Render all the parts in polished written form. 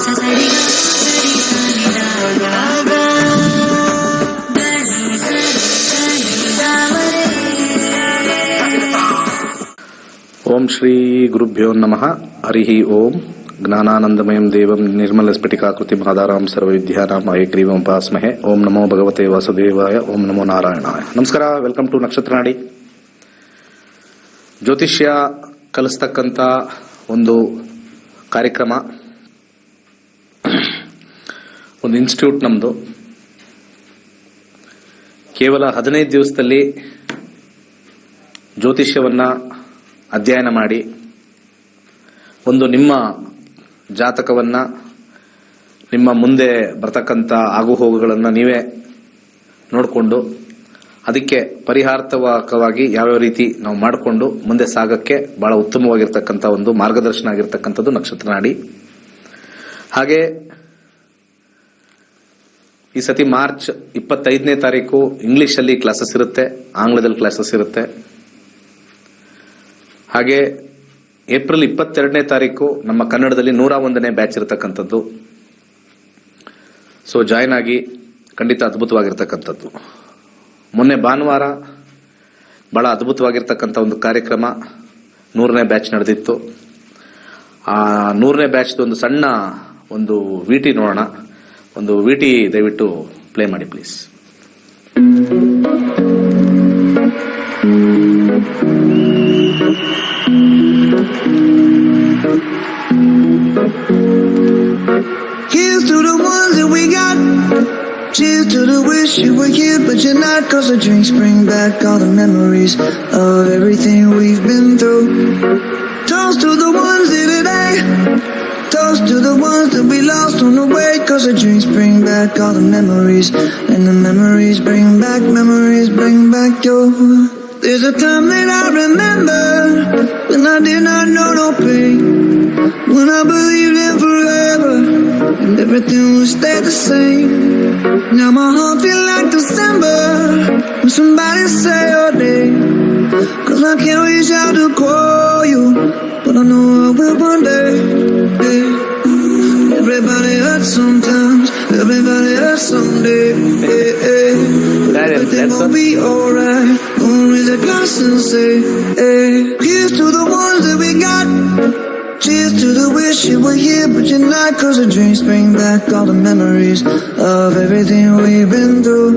ಓಂ ಶ್ರೀ ಗುರುಭ್ಯೋ ನಮಃ. ಹರಿ ಓಂ. ಜ್ಞಾನಾನಂದಮಯಂ ದೇವಂ ನಿರ್ಮಲಸ್ಫಟಿಕಾಕೃತಿಂ ಆಧಾರಾಂ ಸರ್ವವಿದ್ಯಾನಾಂ ಹಯಗ್ರೀವಂ ಉಪಾಸ್ಮಹೇ. ಓಂ ನಮೋ ಭಗವತೆ ವಾಸುದೇವಾಯ. ಓಂ ನಮೋ ನಾರಾಯಣಾಯ. ನಮಸ್ಕಾರ. ವೆಲ್ಕಮ್ ಟು ನಕ್ಷತ್ರ ನಾಡಿ. ಜ್ಯೋತಿಷ್ಯ ಕಲಿಸ್ತಕ್ಕಂಥ ಒಂದು ಕಾರ್ಯಕ್ರಮ, ಒಂದು ಇನ್ಸ್ಟಿಟ್ಯೂಟ್ ನಮ್ದು. ಕೇವಲ 15 ದಿವಸದಲ್ಲಿ ಜ್ಯೋತಿಷ್ಯವನ್ನ ಅಧ್ಯಯನ ಮಾಡಿ ಒಂದು ನಿಮ್ಮ ಜಾತಕವನ್ನ, ನಿಮ್ಮ ಮುಂದೆ ಬರ್ತಕ್ಕಂಥ ಆಗುಹೋಗುಗಳನ್ನು ನೀವೇ ನೋಡಿಕೊಂಡು ಅದಕ್ಕೆ ಪರಿಹಾರ್ಥವಾಗಿ ಯಾವ್ಯಾವ ರೀತಿ ನಾವು ಮಾಡಿಕೊಂಡು ಮುಂದೆ ಸಾಗಕ್ಕೆ ಬಹಳ ಉತ್ತಮವಾಗಿರ್ತಕ್ಕಂಥ ಒಂದು ಮಾರ್ಗದರ್ಶನ ಆಗಿರ್ತಕ್ಕಂಥದ್ದು ನಕ್ಷತ್ರ ನಾಡಿ. ಹಾಗೆ ಈ ಸತಿ ಮಾರ್ಚ್ 25ನೇ ತಾರೀಕು ಇಂಗ್ಲಿಷಲ್ಲಿ ಕ್ಲಾಸಸ್ ಇರುತ್ತೆ, ಆಂಗ್ಲದಲ್ಲಿ ಕ್ಲಾಸಸ್ ಇರುತ್ತೆ. ಹಾಗೆ ಏಪ್ರಿಲ್ 22ನೇ ತಾರೀಕು ನಮ್ಮ ಕನ್ನಡದಲ್ಲಿ 101ನೇ ಬ್ಯಾಚ್ ಇರತಕ್ಕಂಥದ್ದು. ಸೊ ಜಾಯ್ನ್ ಆಗಿ, ಖಂಡಿತ ಅದ್ಭುತವಾಗಿರ್ತಕ್ಕಂಥದ್ದು. ಮೊನ್ನೆ ಭಾನುವಾರ ಬಹಳ ಅದ್ಭುತವಾಗಿರ್ತಕ್ಕಂಥ ಒಂದು ಕಾರ್ಯಕ್ರಮ 100ನೇ ಬ್ಯಾಚ್ ನಡೆದಿತ್ತು. ಆ 100ನೇ ಬ್ಯಾಚ್ ಒಂದು ಸಣ್ಣ ಒಂದು ವಿಟಿ ನೋಡೋಣ. ಒಂದು ವಿಟಿ ದಯವಿಟ್ಟು ಪ್ಲೇ ಮಾಡಿ please. Here's to the ones that we got. Cheers to the wish you were here but you're not. Cause the drinks bring back all the memories of everything we've been through. Toast to the ones here today. Toast to the ones that we lost on the way. Cause the drinks bring back all the memories. And the memories bring back your. There's a time that I remember when I did not know no pain, when I believed in forever and everything would stay the same. Now my heart feel like December when somebody say your name. Cause I can't reach out to call you, but I know I will one day. Everybody hurts sometimes, everybody hurts someday. Everything will be alright. Gonna raise a glass and say, hey. Here's to the ones that we got. Cheers to the wish you were here but you're not. Cause the drinks bring back all the memories of everything we've been through.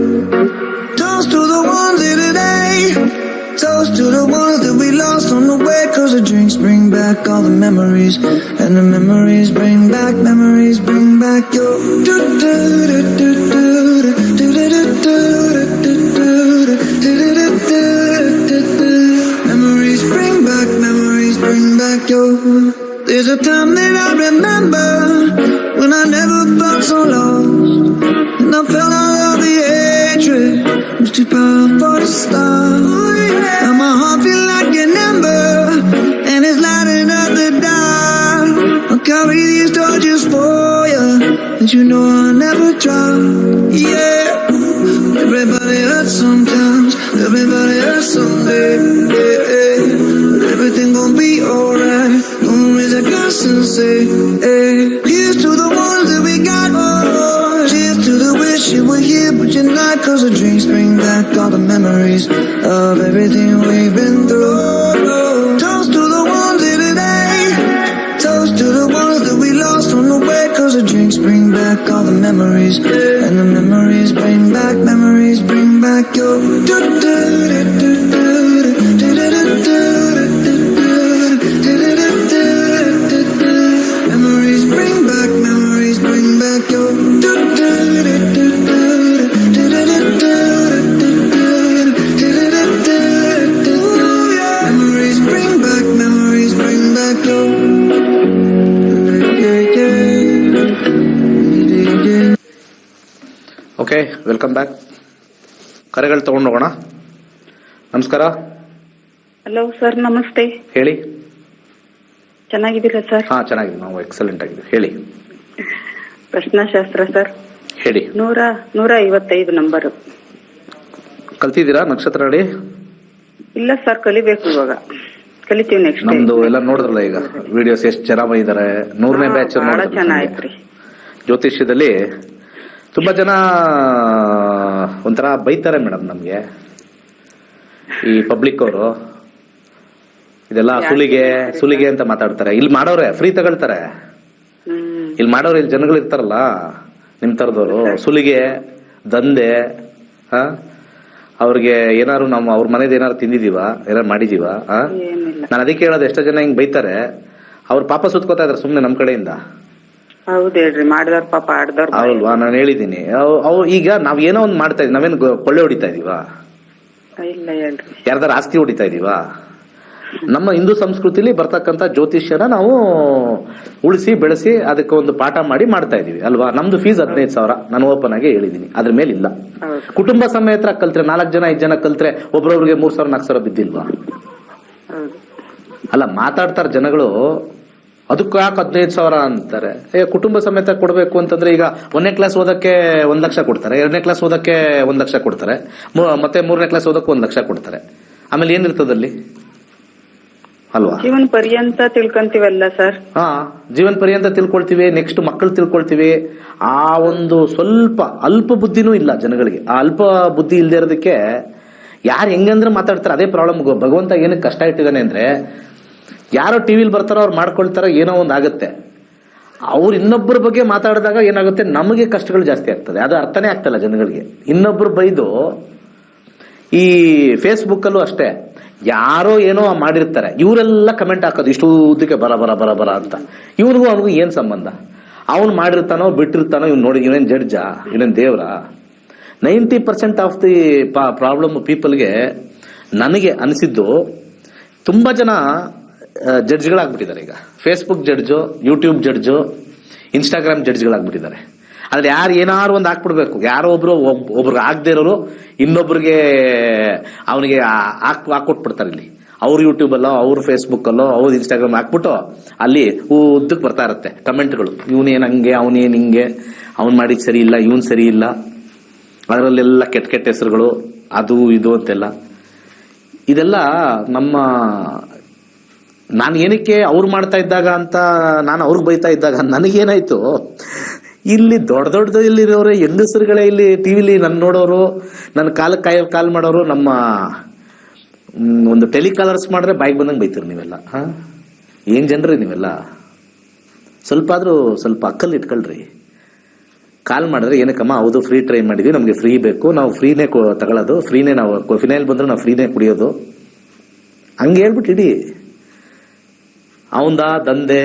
Toast to the ones here today. Toast to the ones that we lost on the way. Cause the drinks bring back all the memories. And the memories bring back your. Memories bring back your. There's a time that I remember when I never felt so lost, and I felt all of the hatred was too powerful to stop. And my heart feel like an ember and it's lighting up the dark. I'll carry these torches for you, and you know I'll never drop. Yeah, everybody hurts sometimes, everybody hurts someday. But everything gon' be alright. Gonna raise a glass and say, hey. Here's to the ones that we got. Cheers to the wish you were here but you're not. Cause the drinks bring back all the memories of everything we've been through. Toast to the ones here today. Toast to the ones that we lost on the way. Cause the drinks bring back all the memories. And the memories bring back your. Memories bring back your. Memories bring back your. Okay, welcome back. ಕರೆಗಳು ತಗೊಂಡು ಹೋಗೋಣ. ನಮಸ್ಕಾರ. Hello sir, ನಮಸ್ತೆ. ಹೇಳಿ. ಚೆನ್ನಾಗಿದ್ದೀರಾ sir? ಹಾ, ಚೆನ್ನಾಗಿದೆ. ನಾವು ಎಕ್ಸಲೆಂಟ್ ಆಗಿದ್ದೀವಿ. ಹೇಳಿ. ಪ್ರಶ್ನಾಶಾಸ್ತ್ರ ಸರ್. ಹೇಳಿ. 155 ನಂಬರ್. ಕಲ್ತಿದ್ದೀರಾ ನಕ್ಷತ್ರ ನಾಡಿ? ಇಲ್ಲ ಸರ್, ಕಲಿಬೇಕು ಇವಾಗ. ಕಲಿತೀವಿ ನೆಕ್ಸ್ಟ್. ನಮ್ದು ಎಲ್ಲ ನೋಡಿದ್ರಲ್ಲ ಈಗ ವಿಡಿಯೋಸ್ ಎಷ್ಟು ಜನ ಬಂದಿದ್ದಾರೆ. 100ನೇ ಬ್ಯಾಚ್ ಬಹಳ ಚೆನ್ನಾಗಿತ್ರಿ. ಜ್ಯೋತಿಷ್ಯದಲ್ಲಿ ತುಂಬಾ ಜನ ಒಂಥರ ಬೈತಾರೆ ಮೇಡಮ್ ನಮ್ಗೆ, ಈ ಪಬ್ಲಿಕ್ ಅವರು ಇದೆಲ್ಲ ಸುಲಿಗೆ ಅಂತ ಮಾತಾಡ್ತಾರೆ. ಇಲ್ಲಿ ಮಾಡೋರೆ ಫ್ರೀ ತಗೊಳ್ತಾರೆ, ಇಲ್ಲಿ ಮಾಡೋರು ಇಲ್ಲಿ ಜನಗಳು ಇರ್ತಾರಲ್ಲ ನಿಮ್ ತರದವರು, ಸುಲಿಗೆ ದಂಧೆ. ಅವ್ರಿಗೆ ಏನಾರು ನಾವು ಅವ್ರ ಮನೇದು ಏನಾರು ತಿಂದಿದೀವ, ಏನಾರು ಮಾಡಿದೀವ? ನಾನು ಅದಕ್ಕೆ ಹೇಳೋದು, ಎಷ್ಟೋ ಜನ ಹಿಂಗ್ ಬೈತಾರೆ, ಅವ್ರ ಪಾಪ ಸುತ್ಕೋತಾ ಇದಾರೆ ಸುಮ್ನೆ ನಮ್ ಕಡೆಯಿಂದ. ಹೌದ್ ಹೇಳ್ರಿ, ಮಾಡಿದವ್ರ ಪಾಪ ಆಡ್ದವ್ರ ಅಲ್ವಾ? ನಾನು ಹೇಳಿದೀನಿ, ಅವು ಈಗ ನಾವ್ ಏನೋ ಒಂದ್ ಮಾಡ್ತಾ ಇದೀವಿ, ನಾವೇನ್ ಕೊಳ್ಳೆ ಹೊಡಿತಾ ಇದೀವ? ಇಲ್ಲ ಹೇಳ್ರಿ. ಯಾರ್ದಾರ ಆಸ್ತಿ ಹೊಡಿತಾ ಇದೀವ? ನಮ್ಮ ಹಿಂದೂ ಸಂಸ್ಕೃತಿಲಿ ಬರ್ತಕ್ಕಂಥ ಜ್ಯೋತಿಷ್ಯನ ನಾವು ಉಳಿಸಿ ಬೆಳೆಸಿ ಅದಕ್ಕೆ ಒಂದು ಪಾಠ ಮಾಡಿ ಮಾಡ್ತಾ ಇದೀವಿ ಅಲ್ವಾ? ನಮ್ದು ಫೀಸ್ 15,000, ನಾನು ಓಪನ್ ಆಗಿ ಹೇಳಿದೀನಿ, ಅದ್ರ ಮೇಲೆ ಇಲ್ಲ. ಕುಟುಂಬ ಸಮೇತ ಕಲ್ತ್ರೆ 4 ಜನ 5 ಜನ ಕಲ್ತ್ರೆ ಒಬ್ರೊಬ್ರಿಗೆ 3,000 4,000 ಬಿದ್ದಿಲ್ವಾ? ಅಲ್ಲ, ಮಾತಾಡ್ತಾರ ಜನಗಳು, ಅದಕ್ಕೆ ಯಾಕೆ 15,000 ಅಂತಾರೆ. ಕುಟುಂಬ ಸಮೇತ ಕೊಡ್ಬೇಕು ಅಂತಂದ್ರೆ ಈಗ 1ನೇ ಕ್ಲಾಸ್ ಓದಕ್ಕೆ 1 ಲಕ್ಷ ಕೊಡ್ತಾರೆ, 2ನೇ ಕ್ಲಾಸ್ ಓದಕ್ಕೆ 1 ಲಕ್ಷ ಕೊಡ್ತಾರೆ, ಮತ್ತೆ 3ನೇ ಕ್ಲಾಸ್ ಓದಕ್ಕೆ 1 ಲಕ್ಷ ಕೊಡ್ತಾರೆ. ಆಮೇಲೆ ಏನಿರ್ತದಲ್ಲಿ ಅಲ್ವಾ? ಜೀವನ ಪರ್ಯಂತ ತಿಳ್ಕೊಂತೀವಲ್ಲ ಸರ್. ಜೀವನ ಪರ್ಯಂತ ತಿಳ್ಕೊಳ್ತೀವಿ, ನೆಕ್ಸ್ಟ್ ಮಕ್ಕಳು ತಿಳ್ಕೊಳ್ತೀವಿ. ಆ ಒಂದು ಸ್ವಲ್ಪ ಅಲ್ಪ ಬುದ್ಧಿನೂ ಇಲ್ಲ ಜನಗಳಿಗೆ. ಆ ಅಲ್ಪ ಬುದ್ಧಿ ಇಲ್ದೇ ಇರೋದಕ್ಕೆ ಯಾರು ಹೆಂಗಂದ್ರೆ ಮಾತಾಡ್ತಾರೆ. ಅದೇ ಪ್ರಾಬ್ಲಮ್. ಭಗವಂತ ಏನಕ್ಕೆ ಕಷ್ಟ ಇಟ್ಟಿದ್ದಾನೆ ಅಂದ್ರೆ, ಯಾರೋ ಟಿವಿಲಿ ಬರ್ತಾರೋ ಅವ್ರು ಮಾಡ್ಕೊಳ್ತಾರೋ ಏನೋ ಒಂದ್ ಆಗುತ್ತೆ. ಅವ್ರು ಇನ್ನೊಬ್ಬರ ಬಗ್ಗೆ ಮಾತಾಡಿದಾಗ ಏನಾಗುತ್ತೆ, ನಮಗೆ ಕಷ್ಟಗಳು ಜಾಸ್ತಿ ಆಗ್ತದೆ. ಅದು ಅರ್ಥನೇ ಆಗ್ತಲ್ಲ ಜನಗಳಿಗೆ. ಇನ್ನೊಬ್ರು ಬೈದು, ಈ ಫೇಸ್ಬುಕ್ ಅಲ್ಲೂ ಅಷ್ಟೇ, ಯಾರೋ ಏನೋ ಮಾಡಿರ್ತಾರೆ, ಇವರೆಲ್ಲ ಕಮೆಂಟ್ ಹಾಕೋದು ಇಷ್ಟು ಉದ್ದಕ್ಕೆ ಬರ ಬರ ಬರ ಬರ ಅಂತ. ಇವ್ರಿಗೂ ಅವನಿಗೂ ಏನ್ ಸಂಬಂಧ? ಅವನು ಮಾಡಿರ್ತಾನೋ ಬಿಟ್ಟಿರ್ತಾನೋ, ಇವ್ನು ನೋಡಿ ಇವನೇನ್ ಜಡ್ಜಾ, ಇವನೇನ್ ದೇವ್ರ? 90% ಆಫ್ ದಿ ಪ್ರಾಬ್ಲಮ್ ಪೀಪಲ್ಗೆ ನನಗೆ ಅನಿಸಿದ್ದು, ತುಂಬಾ ಜನ ಜಡ್ಜ್ಗಳಾಗ್ಬಿಟ್ಟಿದ್ದಾರೆ ಈಗ. Facebook judge, YouTube judge, Instagram ಜಡ್ಜ್ಗಳಾಗ್ಬಿಟ್ಟಿದ್ದಾರೆ. ಆದ್ರೆ ಯಾರು ಏನಾರು ಒಂದು ಹಾಕ್ಬಿಡ್ಬೇಕು, ಯಾರೋ ಒಬ್ರಿಗೆ ಆಗದೆ ಇರೋರು ಇನ್ನೊಬ್ರಿಗೆ ಅವನಿಗೆ ಹಾಕೊಟ್ಬಿಡ್ತಾರೆ. ಇಲ್ಲಿ ಅವ್ರ ಯೂಟ್ಯೂಬ್ ಅಲ್ಲೋ, ಅವ್ರ ಫೇಸ್ಬುಕ್ ಅಲ್ಲೋ, ಅವ್ರ ಇನ್ಸ್ಟಾಗ್ರಾಮ್ ಹಾಕ್ಬಿಟ್ಟು ಅಲ್ಲಿ ಉದ್ದಕ್ಕೆ ಬರ್ತಾ ಇರುತ್ತೆ ಕಮೆಂಟ್ಗಳು. ಇವನೇನ್ ಹಂಗೆ, ಅವನೇನ್ ಹಿಂಗೆ, ಅವ್ನ್ ಮಾಡಿದ್ ಸರಿ ಇಲ್ಲ, ಇವನ್ ಸರಿ ಇಲ್ಲ, ಅದರಲ್ಲೆಲ್ಲ ಕೆಟ್ಟ ಕೆಟ್ಟ ಹೆಸರುಗಳು, ಅದು ಇದು ಅಂತೆಲ್ಲ. ಇದೆಲ್ಲ ನಮ್ಮ, ನಾನು ಏನಕ್ಕೆ ಅವ್ರು ಮಾಡ್ತಾ ಇದ್ದಾಗ ಅಂತ ನಾನು ಅವ್ರಿಗೆ ಬೈತಾ ಇದ್ದಾಗ ನನಗೇನಾಯ್ತು, ಇಲ್ಲಿ ದೊಡ್ಡ ದೊಡ್ಡ ಇಲ್ಲಿರೋರೆ ಹೆಂಗಸರುಗಳೇ ಇಲ್ಲಿ ಟಿವಿಲಿ ನನ್ನ ನೋಡೋರು, ನನ್ನ ಕಾಲಕ್ಕೆ ಕಾಲ್ ಮಾಡೋರು, ನಮ್ಮ ಒಂದು ಟೆಲಿಕಾಲರ್ಸ್ ಮಾಡಿದ್ರೆ ಬಾಯಿಗೆ ಬಂದಂಗೆ ಬೈತೀರಿ ನೀವೆಲ್ಲ. ಏನ್ ಜನರಿ ನೀವೆಲ್ಲ? ಸ್ವಲ್ಪ ಅಕ್ಕಲ್ಲಿ ಇಟ್ಕೊಳ್ರಿ. ಕಾಲ್ ಮಾಡಿದ್ರೆ ಏನಕ್ಕಮ್ಮ, ಹೌದು ಫ್ರೀ ಟ್ರೈ ಮಾಡಿದ್ವಿ, ನಮಗೆ ಫ್ರೀ ಬೇಕು, ನಾವು ಫ್ರೀನೇ ತಗೊಳ್ಳೋದು, ಫ್ರೀನೇ, ನಾವು ಫಿನೈಲ್ ಬಂದ್ರೆ ನಾವು ಫ್ರೀನೇ ಕುಡಿಯೋದು, ಹಂಗೆ ಹೇಳ್ಬಿಟ್ಟು ಇಡೀ. ಅವಂದ ದಂಧೆ,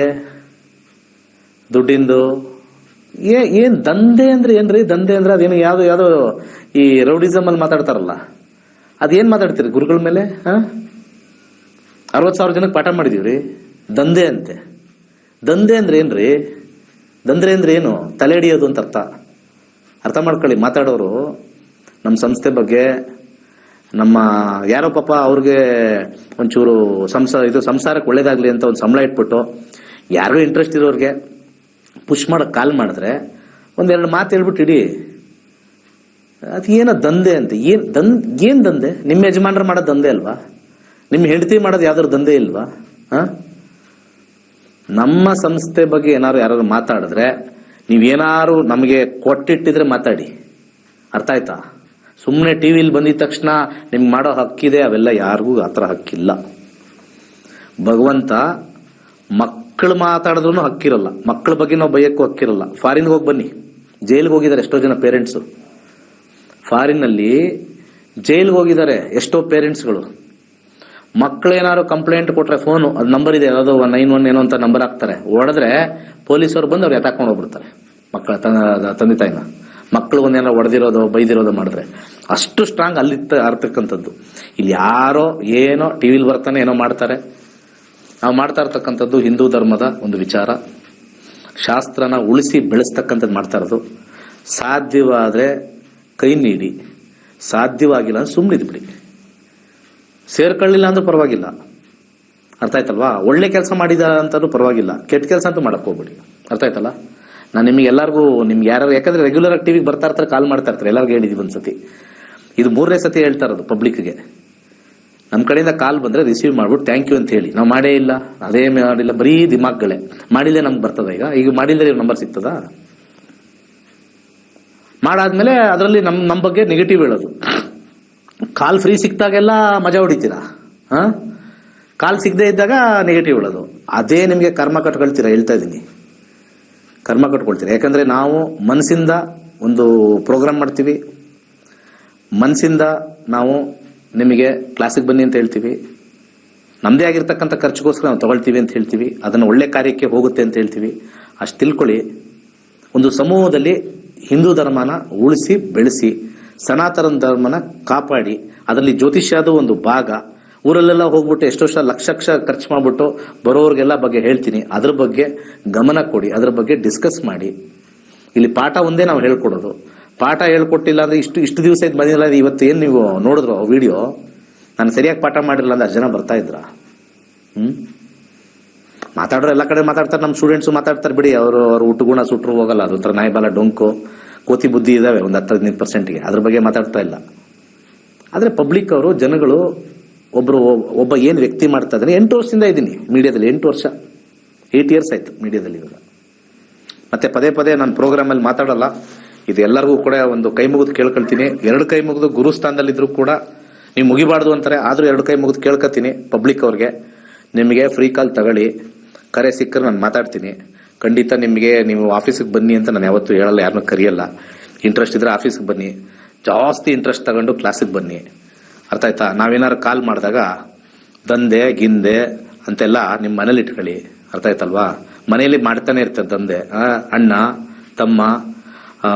ದುಡ್ಡಿಂದು ಏನ್ ದಂಧೆ ಅಂದ್ರೆ ಏನ್ರಿ? ದಂಧೆ ಅಂದ್ರೆ ಅದೇನು ಯಾವ್ದೋ ಈ ರೌಡಿಸಮ್ ಅಲ್ಲಿ ಮಾತಾಡ್ತಾರಲ್ಲ, ಅದೇನ್ ಮಾತಾಡ್ತೀರಿ ಗುರುಗಳ ಮೇಲೆ? 60,000 ಜನಕ್ಕೆ ಪಾಠ ಮಾಡಿದೀವ್ರಿ. ದಂಧೆ ಅಂತೆ. ದಂಧೆ ಅಂದ್ರೆ ಏನ್ರಿ? ದಂಧೆ ಅಂದ್ರೆ ಏನು? ತಲೆ ಹಿಡಿಯೋದು ಅಂತ ಅರ್ಥ ಮಾಡ್ಕೊಳ್ಳಿ ಮಾತಾಡೋರು. ನಮ್ಮ ಸಂಸ್ಥೆ ಬಗ್ಗೆ, ನಮ್ಮ ಯಾರೋ ಪಾಪ ಅವ್ರಿಗೆ ಒಂಚೂರು ಸಂಸಾರಕ್ಕೆ ಒಳ್ಳೇದಾಗ್ಲಿ ಅಂತ ಒಂದು ಸಂಬಳ ಇಟ್ಬಿಟ್ಟು, ಯಾರಿಗೂ ಇಂಟ್ರೆಸ್ಟ್ ಇರೋರಿಗೆ ಪುಷ್ ಮಾಡಕ್ ಕಾಲ್ ಮಾಡಿದ್ರೆ 1-2 ಮಾತು ಹೇಳ್ಬಿಟ್ಟು ಇಡಿ. ಅದು ಏನೋ ದಂಧೆ ಅಂತ. ಏನ್ ದಂಧೆ? ನಿಮ್ಮ ಯಜಮಾನ್ರು ಮಾಡೋದು ದಂಧೆ ಅಲ್ವಾ? ನಿಮ್ಮ ಹೆಂಡತಿ ಮಾಡೋದು ಯಾವ್ದಾದ್ರು ದಂಧೆ ಇಲ್ವಾ? ನಮ್ಮ ಸಂಸ್ಥೆ ಬಗ್ಗೆ ಯಾರು ಮಾತಾಡಿದ್ರೆ, ನೀವೇನಾರು ನಮಗೆ ಕೊಟ್ಟಿಟ್ಟಿದ್ರೆ ಮಾತಾಡಿ. ಅರ್ಥ ಆಯ್ತಾ? ಸುಮ್ಮನೆ ಟಿವಿಲಿ ಬಂದಿದ ತಕ್ಷಣ ನಿಮ್ಗೆ ಮಾಡೋ ಹಕ್ಕಿದೆ, ಅವೆಲ್ಲ ಯಾರಿಗೂ ಆತರ ಹಕ್ಕಿಲ್ಲ. ಭಗವಂತ ಮಕ್ಕಳು ಮಾತಾಡಿದ್ರು ಹಕ್ಕಿರಲ್ಲ, ಮಕ್ಕಳ ಬಗ್ಗೆ ನಾವು ಬೈಯಕ್ಕೂ ಹಕ್ಕಿರಲ್ಲ. ಫಾರಿನ್ಗೆ ಹೋಗಿ ಬನ್ನಿ, ಜೈಲ್ಗೆ ಹೋಗಿದ್ದಾರೆ ಎಷ್ಟೋ ಜನ ಪೇರೆಂಟ್ಸು. ಫಾರಿನ್ನಲ್ಲಿ ಜೈಲ್ಗೆ ಹೋಗಿದ್ದಾರೆ ಎಷ್ಟೋ ಪೇರೆಂಟ್ಸ್ಗಳು. ಮಕ್ಕಳೇನಾದ್ರು ಕಂಪ್ಲೇಂಟ್ ಕೊಟ್ರೆ ಫೋನು, ಅದು ನಂಬರ್ ಇದೆ, ಯಾವುದೋ 91 ಏನೋ ಅಂತ ನಂಬರ್ ಹಾಕ್ತಾರೆ, ಹೊಡೆದ್ರೆ ಪೊಲೀಸರು ಬಂದು ಅವ್ರು ಎತ್ತಾಕೊಂಡು ಹೋಗ್ಬಿಡ್ತಾರೆ ಮಕ್ಕಳ ತಂದೆ ತಾಯಿನ. ಮಕ್ಕಳು ಒಂದೇನೋ ಹೊಡೆದಿರೋದು ಬೈದಿರೋದು ಮಾಡಿದ್ರೆ ಅಷ್ಟು ಸ್ಟ್ರಾಂಗ್ ಅಲ್ಲಿ ಅರ್ತಕ್ಕಂಥದ್ದು. ಇಲ್ಲಿ ಯಾರೋ ಏನೋ ಟಿವಿಲಿ ಬರ್ತಾನೆ ಏನೋ ಮಾಡ್ತಾರೆ. ನಾವು ಮಾಡ್ತಾ ಇರ್ತಕ್ಕಂಥದ್ದು ಹಿಂದೂ ಧರ್ಮದ ಒಂದು ವಿಚಾರ, ಶಾಸ್ತ್ರನ ಉಳಿಸಿ ಬೆಳೆಸ್ತಕ್ಕಂಥದ್ದು ಮಾಡ್ತಾ ಇರೋದು. ಸಾಧ್ಯವಾದ್ರೆ ಕೈ ನೀಡಿ, ಸಾಧ್ಯವಾಗಿಲ್ಲ ಅಂದ್ರೆ ಸುಮ್ಮನಿದ್ಬಿಡಿ. ಸೇರ್ಕೊಳ್ಳಿಲ್ಲ ಅಂದ್ರೂ ಪರವಾಗಿಲ್ಲ. ಅರ್ಥ ಆಯ್ತಲ್ವಾ? ಒಳ್ಳೆ ಕೆಲಸ ಮಾಡಿದ ಅಂತಲೂ ಪರವಾಗಿಲ್ಲ, ಕೆಟ್ಟ ಕೆಲಸ ಅಂತೂ ಮಾಡಕ್ ಹೋಗ್ಬಿಡಿ. ಅರ್ಥ ಆಯ್ತಲ್ಲ? ನಾನು ನಿಮಗೆ ಎಲ್ಲರಿಗೂ, ನಿಮ್ಗೆ ಯಾರು, ಯಾಕಂದ್ರೆ ರೆಗ್ಯುಲರ್ ಆಗಿ ಟಿವಿಗೆ ಬರ್ತಾ ಇರ್ತಾರೆ, ಕಾಲ್ ಮಾಡ್ತಾ ಇರ್ತಾರೆ, ಎಲ್ಲರಿಗೂ ಹೇಳಿದೀವಿ ಒಂದ್ಸತಿ. ಇದು 3ನೇ ಸತಿ ಹೇಳ್ತಾ ಇರೋದು ಪಬ್ಲಿಕ್ಗೆ. ನಮ್ಮ ಕಡೆಯಿಂದ ಕಾಲ್ ಬಂದ್ರೆ ರಿಸೀವ್ ಮಾಡ್ಬಿಟ್ಟು ಥ್ಯಾಂಕ್ ಯು ಅಂತ ಹೇಳಿ. ನಾವು ಮಾಡೇ ಇಲ್ಲ, ಅದೇ ಮಾಡಿಲ್ಲ, ಬರೀ ದಿಮಾಕ್ಗಳೇ. ಮಾಡಿಲ್ಲೇ ನಮ್ಗೆ ಬರ್ತದ? ಈಗ ಮಾಡಿಲ್ಲದೆ ನಂಬರ್ ಸಿಗ್ತದಾ? ಮಾಡಾದ್ಮೇಲೆ ಅದರಲ್ಲಿ ನಮ್ಮ ಬಗ್ಗೆ ನೆಗೆಟಿವ್ ಹೇಳೋದು. ಕಾಲ್ ಫ್ರೀ ಸಿಕ್ತಾಗೆಲ್ಲ ಮಜಾ ಹೊಡಿತೀರಾ, ಕಾಲ್ ಸಿಗದೆ ಇದ್ದಾಗ ನೆಗೆಟಿವ್ ಹೇಳೋದು. ಅದೇ ನಿಮಗೆ ಕರ್ಮ ಕಟ್ಕೊಳ್ತೀರಾ, ಹೇಳ್ತಾ ಇದ್ದೀನಿ, ಕರ್ಮ ಕಟ್ಕೊಳ್ತೀರಾ. ಯಾಕಂದ್ರೆ ನಾವು ಮನಸ್ಸಿಂದ ಒಂದು ಪ್ರೋಗ್ರಾಮ್ ಮಾಡ್ತೀವಿ, ಮನಸ್ಸಿಂದ ನಾವು ನಿಮಗೆ ಕ್ಲಾಸಿಗೆ ಬನ್ನಿ ಅಂತ ಹೇಳ್ತೀವಿ, ನಮ್ಮದೇ ಆಗಿರ್ತಕ್ಕಂಥ ಖರ್ಚಿಗೋಸ್ಕರ ನಾವು ತಗೊಳ್ತೀವಿ ಅಂತ ಹೇಳ್ತೀವಿ, ಅದನ್ನು ಒಳ್ಳೆ ಕಾರ್ಯಕ್ಕೆ ಹೋಗುತ್ತೆ ಅಂತ ಹೇಳ್ತೀವಿ. ಅಷ್ಟು ತಿಳ್ಕೊಳ್ಳಿ, ಒಂದು ಸಮೂಹದಲ್ಲಿ ಹಿಂದೂ ಧರ್ಮನ ಉಳಿಸಿ ಬೆಳೆಸಿ, ಸನಾತನ ಧರ್ಮನ ಕಾಪಾಡಿ, ಅದರಲ್ಲಿ ಜ್ಯೋತಿಷ್ಯದ ಒಂದು ಭಾಗ. ಊರಲ್ಲೆಲ್ಲ ಹೋಗ್ಬಿಟ್ಟು ಎಷ್ಟೋ ಲಕ್ಷ ಖರ್ಚು ಮಾಡ್ಬಿಟ್ಟು ಬರೋರ್ಗೆಲ್ಲ ಬಗ್ಗೆ ಹೇಳ್ತೀನಿ, ಅದ್ರ ಬಗ್ಗೆ ಗಮನ ಕೊಡಿ, ಅದ್ರ ಬಗ್ಗೆ ಡಿಸ್ಕಸ್ ಮಾಡಿ. ಇಲ್ಲಿ ಪಾಠ ಒಂದೇ ನಾವು ಹೇಳ್ಕೊಡೋದು. ಪಾಠ ಹೇಳ್ಕೊಟ್ಟಿಲ್ಲ ಅಂದ್ರೆ ಇಷ್ಟು ದಿವಸ ಇದು ಬಂದಿಲ್ಲ. ಇವತ್ತು ಏನ್ ನೀವು ನೋಡಿದ್ರು ವಿಡಿಯೋ, ನಾನು ಸರಿಯಾಗಿ ಪಾಠ ಮಾಡಿರಲ್ಲ ಅಂದ್ರೆ 10 ಜನ ಬರ್ತಾ ಇದ್ರ? ಮಾತಾಡೋರು ಎಲ್ಲ ಕಡೆ ಮಾತಾಡ್ತಾರೆ, ನಮ್ಮ ಸ್ಟೂಡೆಂಟ್ಸು ಮಾತಾಡ್ತಾರೆ ಬಿಡಿ, ಅವ್ರ ಊಟಗುಣ ಸುಟ್ರು ಹೋಗಲ್ಲ. ಅದೊಂಥರ ನಾಯಿಬಾಲ ಡೊಂಕು ಕೋತಿ ಬುದ್ಧಿ ಇದಾವೆ ಒಂದು 10-15%ಗೆ, ಅದ್ರ ಬಗ್ಗೆ ಮಾತಾಡ್ತಾ ಇಲ್ಲ. ಆದ್ರೆ ಪಬ್ಲಿಕ್ ಅವರು, ಜನಗಳು, ಒಬ್ಬ ಏನ್ ವ್ಯಕ್ತಿ ಮಾಡ್ತಾ ಇದ್ದಾನೆ. 8 ವರ್ಷದಿಂದ ಇದ್ದೀನಿ ಮೀಡಿಯಾದಲ್ಲಿ, 8 ವರ್ಷ, 8 years ಆಯ್ತು ಮೀಡಿಯಾದಲ್ಲಿ ಇವಾಗ. ಮತ್ತೆ ಪದೇ ನಾನು ಪ್ರೋಗ್ರಾಮ್ ಅಲ್ಲಿ ಮಾತಾಡಲ್ಲ. ಇದು ಎಲ್ಲರಿಗೂ ಕೂಡ ಒಂದು ಕೈ ಮುಗಿದು ಕೇಳ್ಕೊಳ್ತೀನಿ. 2 ಕೈ ಮುಗಿದು ಗುರುಸ್ಥಾನದಲ್ಲಿದ್ರು ಕೂಡ ನೀವು ಮುಗಿಬಾರ್ದು ಅಂತಾರೆ, ಆದ್ರೂ 2 ಕೈ ಮುಗಿದು ಕೇಳ್ಕೊತೀನಿ ಪಬ್ಲಿಕ್ ಅವ್ರಿಗೆ. ನಿಮಗೆ ಫ್ರೀ ಕಾಲ್ ತಗೊಳ್ಳಿ, ಕರೆ ಸಿಕ್ಕರೆ ನಾನು ಮಾತಾಡ್ತೀನಿ. ಖಂಡಿತ ನಿಮಗೆ, ನೀವು ಆಫೀಸಿಗೆ ಬನ್ನಿ ಅಂತ ನಾನು ಯಾವತ್ತೂ ಹೇಳಲ್ಲ, ಯಾರನ್ನೂ ಕರೆಯಲ್ಲ. ಇಂಟ್ರೆಸ್ಟ್ ಇದ್ರೆ ಆಫೀಸಿಗೆ ಬನ್ನಿ, ಜಾಸ್ತಿ ಇಂಟ್ರೆಸ್ಟ್ ತಗೊಂಡು ಕ್ಲಾಸಿಗೆ ಬನ್ನಿ. ಅರ್ಥ ಆಯ್ತಾ? ನಾವೇನಾದ್ರು ಕಾಲ್ ಮಾಡಿದಾಗ ದಂಧೆ ಗಿಂದೆ ಅಂತೆಲ್ಲ ನಿಮ್ಮ ಮನೇಲಿ ಇಟ್ಕೊಳ್ಳಿ. ಅರ್ಥ ಆಯ್ತಲ್ವಾ? ಮನೆಯಲ್ಲಿ ಮಾಡ್ತಾನೆ ಇರ್ತಾರೆ ದಂಧೆ. ಅಣ್ಣ ತಮ್ಮ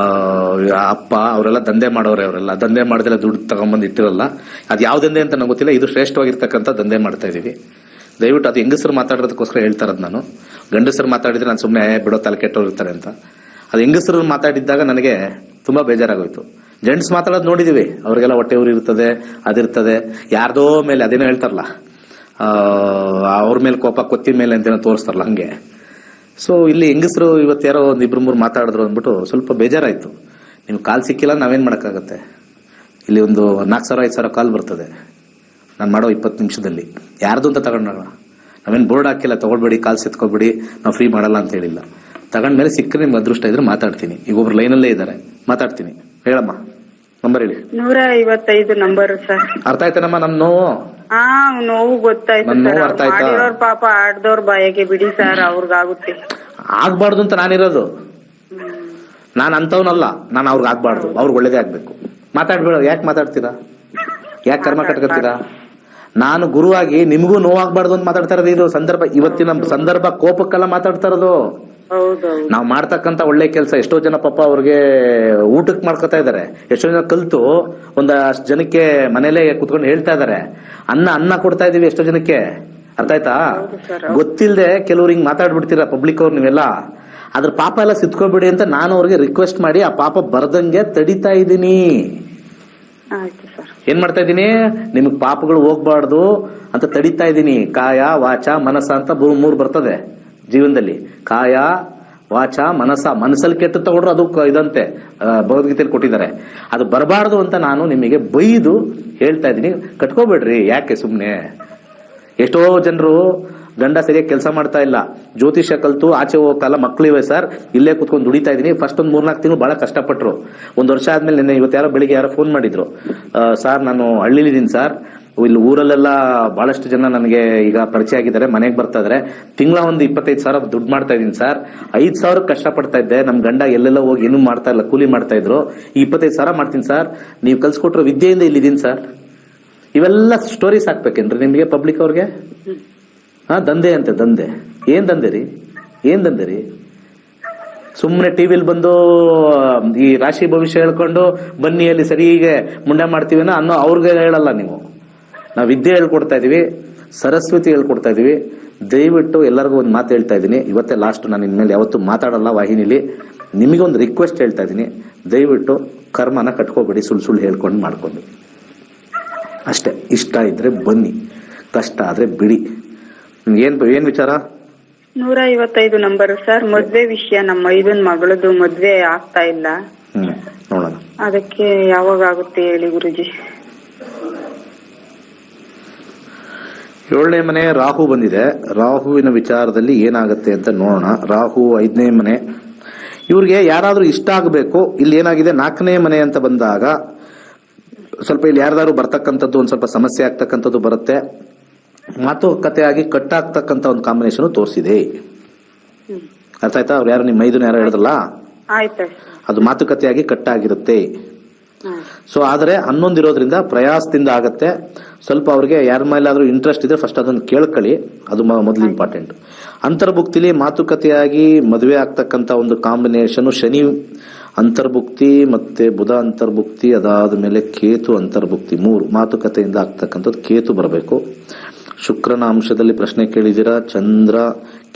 ಅಪ್ಪ ಅವರೆಲ್ಲ ದಂಧೆ ಮಾಡೋರೆ, ಅವರೆಲ್ಲ ದಂಧೆ ಮಾಡಿದೆಲ್ಲ ದುಡ್ಡು ತಗೊಂಡ್ಬಂದು ಇಟ್ಟಿರಲ್ಲ. ಅದು ಯಾವ ದಂಧೆ ಅಂತ ನಂಗೆ ಗೊತ್ತಿಲ್ಲ, ಇದು ಶ್ರೇಷ್ಠವಾಗಿರ್ತಕ್ಕಂಥ ದಂಧೆ ಮಾಡ್ತಾ ಇದೀವಿ. ದಯವಿಟ್ಟು ಅದು ಹೆಂಗಸರು ಮಾತಾಡೋದಕ್ಕೋಸ್ಕರ ಹೇಳ್ತಾ ಇರೋದು ನಾನು. ಗಂಡಸರು ಮಾತಾಡಿದ್ರೆ ನಾನು ಸುಮ್ಮನೆ ಬಿಡೋ ತಲೆ ಕೆಟ್ಟವ್ರು ಇರ್ತಾರೆ ಅಂತ. ಅದು ಹೆಂಗಸರು ಮಾತಾಡಿದ್ದಾಗ ನನಗೆ ತುಂಬಾ ಬೇಜಾರಾಗೋಯ್ತು. ಜೆಂಟ್ಸ್ ಮಾತಾಡೋದು ನೋಡಿದೀವಿ, ಅವ್ರಿಗೆಲ್ಲ ಹೊಟ್ಟೆ ಊರಿ ಇರ್ತದೆ, ಅದಿರ್ತದೆ, ಯಾರ್ದೋ ಮೇಲೆ ಅದೇನೋ ಹೇಳ್ತಾರಲ್ಲ, ಅವ್ರ ಮೇಲೆ ಕೋಪ ಕೊತ್ತಿ ಮೇಲೆ ಅಂತೇನೋ ತೋರಿಸ್ತಾರಲ್ಲ, ಹಂಗೆ. ಸೊ ಇಲ್ಲಿ ಹೆಂಗಸರು ಇವತ್ತು ಯಾರೋ 1-2-3 ಮಾತಾಡಿದ್ರು ಅಂದ್ಬಿಟ್ಟು ಸ್ವಲ್ಪ ಬೇಜಾರಾಯ್ತು. ನಿಮ್ಗೆ ಕಾಲ್ ಸಿಕ್ಕಿಲ್ಲ, ನಾವೇನ್ ಮಾಡಕ್ಕಾಗತ್ತೆ? ಇಲ್ಲಿ ಒಂದು 4,000-5,000 ಕಾಲ್ ಬರ್ತದೆ ನಾನು ಮಾಡೋ 20 ನಿಮಿಷದಲ್ಲಿ. ಯಾರ್ದು ಅಂತ ತಗೊಂಡಾಗ ನಾವೇನ್ ಬೋರ್ಡ್ ಹಾಕಿಲ್ಲ, ತಗೊಳ್ಬೇಡಿ, ಕಾಲ್ ಸಿತ್ಕೊಬೇಡಿ, ನಾವು ಫ್ರೀ ಮಾಡಲ್ಲ ಅಂತ ಹೇಳಿಲ್ಲ. ತಗೊಂಡ್ಮೇಲೆ ಸಿಕ್ಕರೆ ನಿಮ್ಗೆ ಅದೃಷ್ಟ ಇದ್ರೆ ಮಾತಾಡ್ತೀನಿ. ಈಗ ಒಬ್ರು ಲೈನಲ್ಲೇ ಇದ್ದಾರೆ, ಮಾತಾಡ್ತೀನಿ. ಹೇಳಮ್ಮ, ನಂಬರ್ ಹೇಳಿ. 155 ನಂಬರ್ ಸರ್. ಅರ್ಥ ಆಯ್ತಾನಮ್ಮ ನಮ್ಮ ನೋವು? ನೋವು ಗೊತ್ತಾಯ್ತು ಸರ್. ಮಾಡಿರೋರ್ ಪಾಪ ಆಡ್ದವ್ರ ಬಾಯಿಗೆ ಬಿಡಿ ಸರ್, ಅವ್ರಿಗಾಗುತ್ತೆ. ಆಗ್ಬಾರ್ದು ಅಂತ ನಾನಿರೋದು. ನಾನು ಅಂತವನಲ್ಲ, ನಾನು ಅವ್ರಿಗೆ ಆಗ್ಬಾರ್ದು, ಅವ್ರಿಗೆ ಒಳ್ಳೇದೇ ಆಗ್ಬೇಕು. ಮಾತಾಡ್ಬೇಡ. ಯಾಕೆ ಮಾತಾಡ್ತೀರಾ? ಯಾಕೆ ಕರ್ಮ ಕಟ್ಕೊತೀರಾ? ನಾನು ಗುರುವಾಗಿ ನಿಮಗೂ ನೋವಾಗ್ಬಾರ್ದು ಅಂತ ಮಾತಾಡ್ತಾ ಇರೋದು. ಇದು ಸಂದರ್ಭ, ಇವತ್ತಿನ ಸಂದರ್ಭ ಕೋಪಕ್ಕೆಲ್ಲ ಮಾತಾಡ್ತಾ ಇರೋದು. ನಾವು ಮಾಡ್ತಕ್ಕಂತ ಒಳ್ಳೆ ಕೆಲಸ ಎಷ್ಟೋ ಜನ ಪಾಪ ಅವ್ರಿಗೆ ಊಟಕ್ಕೆ ಮಾಡ್ಕೊತಾ ಇದಾರೆ. ಎಷ್ಟೋ ಜನ ಕಲ್ತು ಒಂದಷ್ಟು ಜನಕ್ಕೆ ಮನೇಲೆ ಕುತ್ಕೊಂಡು ಹೇಳ್ತಾ ಇದಾರೆ, ಅನ್ನ ಕೊಡ್ತಾ ಇದೀವಿ ಎಷ್ಟೋ ಜನಕ್ಕೆ. ಅರ್ಥ ಆಯ್ತಾ? ಗೊತ್ತಿಲ್ಲದೆ ಕೆಲವ್ರು ಹಿಂಗ್ ಮಾತಾಡ್ಬಿಡ್ತೀರಾ ಪಬ್ಲಿಕ್ ಅವ್ರು ನೀವೆಲ್ಲ. ಅದ್ರ ಪಾಪ ಎಲ್ಲ ಸಿತ್ಕೋಬಿಡಿ ಅಂತ ನಾನು ಅವ್ರಿಗೆ ರಿಕ್ವೆಸ್ಟ್ ಮಾಡಿ ಆ ಪಾಪ ಬರ್ದಂಗೆ ತಡಿತಾ ಇದ್ದೀನಿ. ಏನ್ ಮಾಡ್ತಾ ಇದ್ದೀನಿ? ನಿಮಗ್ ಪಾಪಗಳು ಹೋಗ್ಬಾರ್ದು ಅಂತ ತಡಿತಾ ಇದ್ದೀನಿ. ಕಾಯ ವಾಚ ಮನಸ ಅಂತ 3 ಬರ್ತದೆ ಜೀವನದಲ್ಲಿ. ಕಾಯ ವಾಚ ಮನಸ. ಮನಸ್ಸಲ್ಲಿ ಕೆಟ್ಟು ತಗೊಂಡ್ರು ಅದು ಇದಂತೆ ಭಗವದ್ಗೀತೆಯಲ್ಲಿ ಕೊಟ್ಟಿದ್ದಾರೆ. ಅದು ಬರಬಾರ್ದು ಅಂತ ನಾನು ನಿಮಗೆ ಬೈದು ಹೇಳ್ತಾ ಇದ್ದೀನಿ. ಕಟ್ಕೋಬೇಡ್ರಿ. ಯಾಕೆ ಸುಮ್ನೆ? ಎಷ್ಟೋ ಜನರು ಗಂಡ ಸರಿಯಾಗಿ ಕೆಲಸ ಮಾಡ್ತಾ ಇಲ್ಲ, ಜ್ಯೋತಿಷ್ಯ ಕಲ್ತು ಆಚೆ ಹೋಗಲ್ಲ, ಮಕ್ಳಿವೆ ಸರ್, ಇಲ್ಲೇ ಕುತ್ಕೊಂಡು ದುಡಿತಾ ಇದೀನಿ. ಫಸ್ಟ್ ಒಂದು 3-4 ತಿಂಗಳು ಬಹಳ ಕಷ್ಟಪಟ್ರು. 1 ವರ್ಷ ಆದ್ಮೇಲೆ ಇವತ್ತು ಯಾರೋ ಬೆಳಿಗ್ಗೆ ಯಾರೋ ಫೋನ್ ಮಾಡಿದ್ರು, ಸರ್ ನಾನು ಹಳ್ಳಿಲಿದ್ದೀನಿ ಸರ್, ಇಲ್ಲಿ ಊರಲ್ಲೆಲ್ಲ ಬಹಳಷ್ಟು ಜನ ನನಗೆ ಈಗ ಪರಿಚಯ ಆಗಿದ್ದಾರೆ, ಮನೆಗೆ ಬರ್ತಾ ಇದಾರೆ, ತಿಂಗಳ ಒಂದು 25,000 ದುಡ್ಡು ಮಾಡ್ತಾ ಇದೀನಿ ಸರ್. 5,000 ಕಷ್ಟಪಡ್ತಾ ಇದ್ದೆ, ನಮ್ ಗಂಡ ಎಲ್ಲೆಲ್ಲ ಹೋಗಿ ಏನೂ ಮಾಡ್ತಾ ಇಲ್ಲ, ಕೂಲಿ ಮಾಡ್ತಾ ಇದ್ರು. ಈ 25,000 ಮಾಡ್ತೀನಿ ಸರ್, ನೀವು ಕಲ್ಸ್ಕೊಟ್ರೋ ವಿದ್ಯೆಯಿಂದ ಇಲ್ಲಿದ್ದೀನಿ ಸರ್. ಇವೆಲ್ಲ ಸ್ಟೋರೀಸ್ ಹಾಕ್ಬೇಕೇನ್ರಿ ನಿಮ್ಗೆ ಪಬ್ಲಿಕ್ ಅವ್ರಿಗೆ? ದಂಧೆ ಅಂತೆ, ದಂಧೆ. ಏನ್ ದಂಧೆ ರೀ? ಏನ್ ದಂಧೆ ರೀ? ಸುಮ್ಮನೆ ಟಿವಿಲಿ ಬಂದು ಈ ರಾಶಿ ಭವಿಷ್ಯ ಹೇಳ್ಕೊಂಡು ಬನ್ನಿ ಅಲ್ಲಿ ಸರಿಗೆ ಮುಂಡೆ ಮಾಡ್ತೀವಿ ಅನ್ನೋ ಅವ್ರಿಗೆ ಹೇಳಲ್ಲ ನೀವು. ನಾವು ವಿದ್ಯೆ ಹೇಳ್ಕೊಡ್ತಾ ಇದೀವಿ, ಸರಸ್ವತಿ ಹೇಳ್ಕೊಡ್ತಾ ಇದೀವಿ. ದಯವಿಟ್ಟು ಎಲ್ಲರಿಗೂ ಒಂದು ಮಾತು ಹೇಳ್ತಾ ಇದ್ದೀನಿ, ಇವತ್ತೇ ಲಾಸ್ಟ್, ನಾನು ಇನ್ಮೇಲೆ ಯಾವತ್ತೂ ಮಾತಾಡಲ್ಲ ವಾಹಿನಿಲಿ. ನಿಮಗೊಂದು ರಿಕ್ವೆಸ್ಟ್ ಹೇಳ್ತಾ ಇದ್ದೀನಿ, ದಯವಿಟ್ಟು ಕರ್ಮನ ಕಟ್ಕೋಬೇಡಿ, ಸುಳ್ಳು ಹೇಳ್ಕೊಂಡು ಮಾಡ್ಕೊಂಡು ಅಷ್ಟೇ. ಇಷ್ಟ ಇದ್ರೆ ಬನ್ನಿ, ಕಷ್ಟ ಆದ್ರೆ ಬಿಡಿ. ಏನ್ ವಿಚಾರ? 155 ನಂಬರ್ ಸರ್. ಮದ್ವೆ ವಿಷಯ, ನಮ್ಮ ಮೈದನ್ ಮಗಳದು ಮದ್ವೆ ಆಗ್ತಾ ಇಲ್ಲ. ನೋಡೋಣ, ಅದಕ್ಕೆ ಯಾವಾಗ ಆಗುತ್ತೆ ಹೇಳಿ ಗುರುಜಿ. 7ನೇ ಮನೆ ರಾಹು ಬಂದಿದೆ. ರಾಹುವಿನ ವಿಚಾರದಲ್ಲಿ ಏನಾಗುತ್ತೆ ಅಂತ ನೋಡೋಣ. ರಾಹು 5ನೇ ಮನೆ. ಇವ್ರಿಗೆ ಯಾರಾದ್ರೂ ಇಷ್ಟ ಆಗಬೇಕು. ಇಲ್ಲಿ ಏನಾಗಿದೆ, 4ನೇ ಮನೆ ಅಂತ ಬಂದಾಗ ಸ್ವಲ್ಪ ಇಲ್ಲಿ ಯಾರ್ದಾದ್ರು ಬರ್ತಕ್ಕಂಥದ್ದು ಒಂದ್ ಸ್ವಲ್ಪ ಸಮಸ್ಯೆ ಆಗ್ತಕ್ಕಂಥದ್ದು ಬರುತ್ತೆ. ಮಾತುಕತೆಯಾಗಿ ಕಟ್ಟಾಗ್ತಕ್ಕಂಥ ಒಂದು ಕಾಂಬಿನೇಷನ್ ತೋರಿಸಿದೆ. ಅರ್ಥ ಆಯ್ತಾ? ಅವ್ರು ಯಾರು ನಿಮ್ಮ ಮೈದುನ ಯಾರು ಹೇಳಿದ್ರಲ್ಲ, ಆಯ್ತು. ಅದು ಮಾತುಕತೆಯಾಗಿ ಕಟ್ಟಾಗಿರುತ್ತೆ. ಸೊ ಆದ್ರೆ 11 ಇರೋದ್ರಿಂದ ಪ್ರಯಾಸದಿಂದ ಆಗತ್ತೆ. ಸ್ವಲ್ಪ ಅವ್ರಿಗೆ ಯಾರ ಮೇಲಾದ್ರೂ ಇಂಟ್ರೆಸ್ಟ್ ಇದ್ರೆ ಫಸ್ಟ್ ಅದನ್ನ ಕೇಳ್ಕೊಳ್ಳಿ, ಅದು ಮೊದಲು ಇಂಪಾರ್ಟೆಂಟ್. ಅಂತರ್ಭುಕ್ತಿಲಿ ಮಾತುಕತೆಯಾಗಿ ಮದುವೆ ಆಗ್ತಕ್ಕಂತ ಒಂದು ಕಾಂಬಿನೇಷನ್ ಶನಿ ಅಂತರ್ಭುಕ್ತಿ ಮತ್ತೆ ಬುಧ ಅಂತರ್ಭುಕ್ತಿ, ಅದಾದ ಮೇಲೆ ಕೇತು ಅಂತರ್ಭುಕ್ತಿ, 3 ಮಾತುಕತೆಯಿಂದ ಆಗ್ತಕ್ಕಂಥದ್ದು. ಕೇತು ಬರಬೇಕು. ಶುಕ್ರನ ಅಂಶದಲ್ಲಿ ಪ್ರಶ್ನೆ ಕೇಳಿದಿರಾ. ಚಂದ್ರ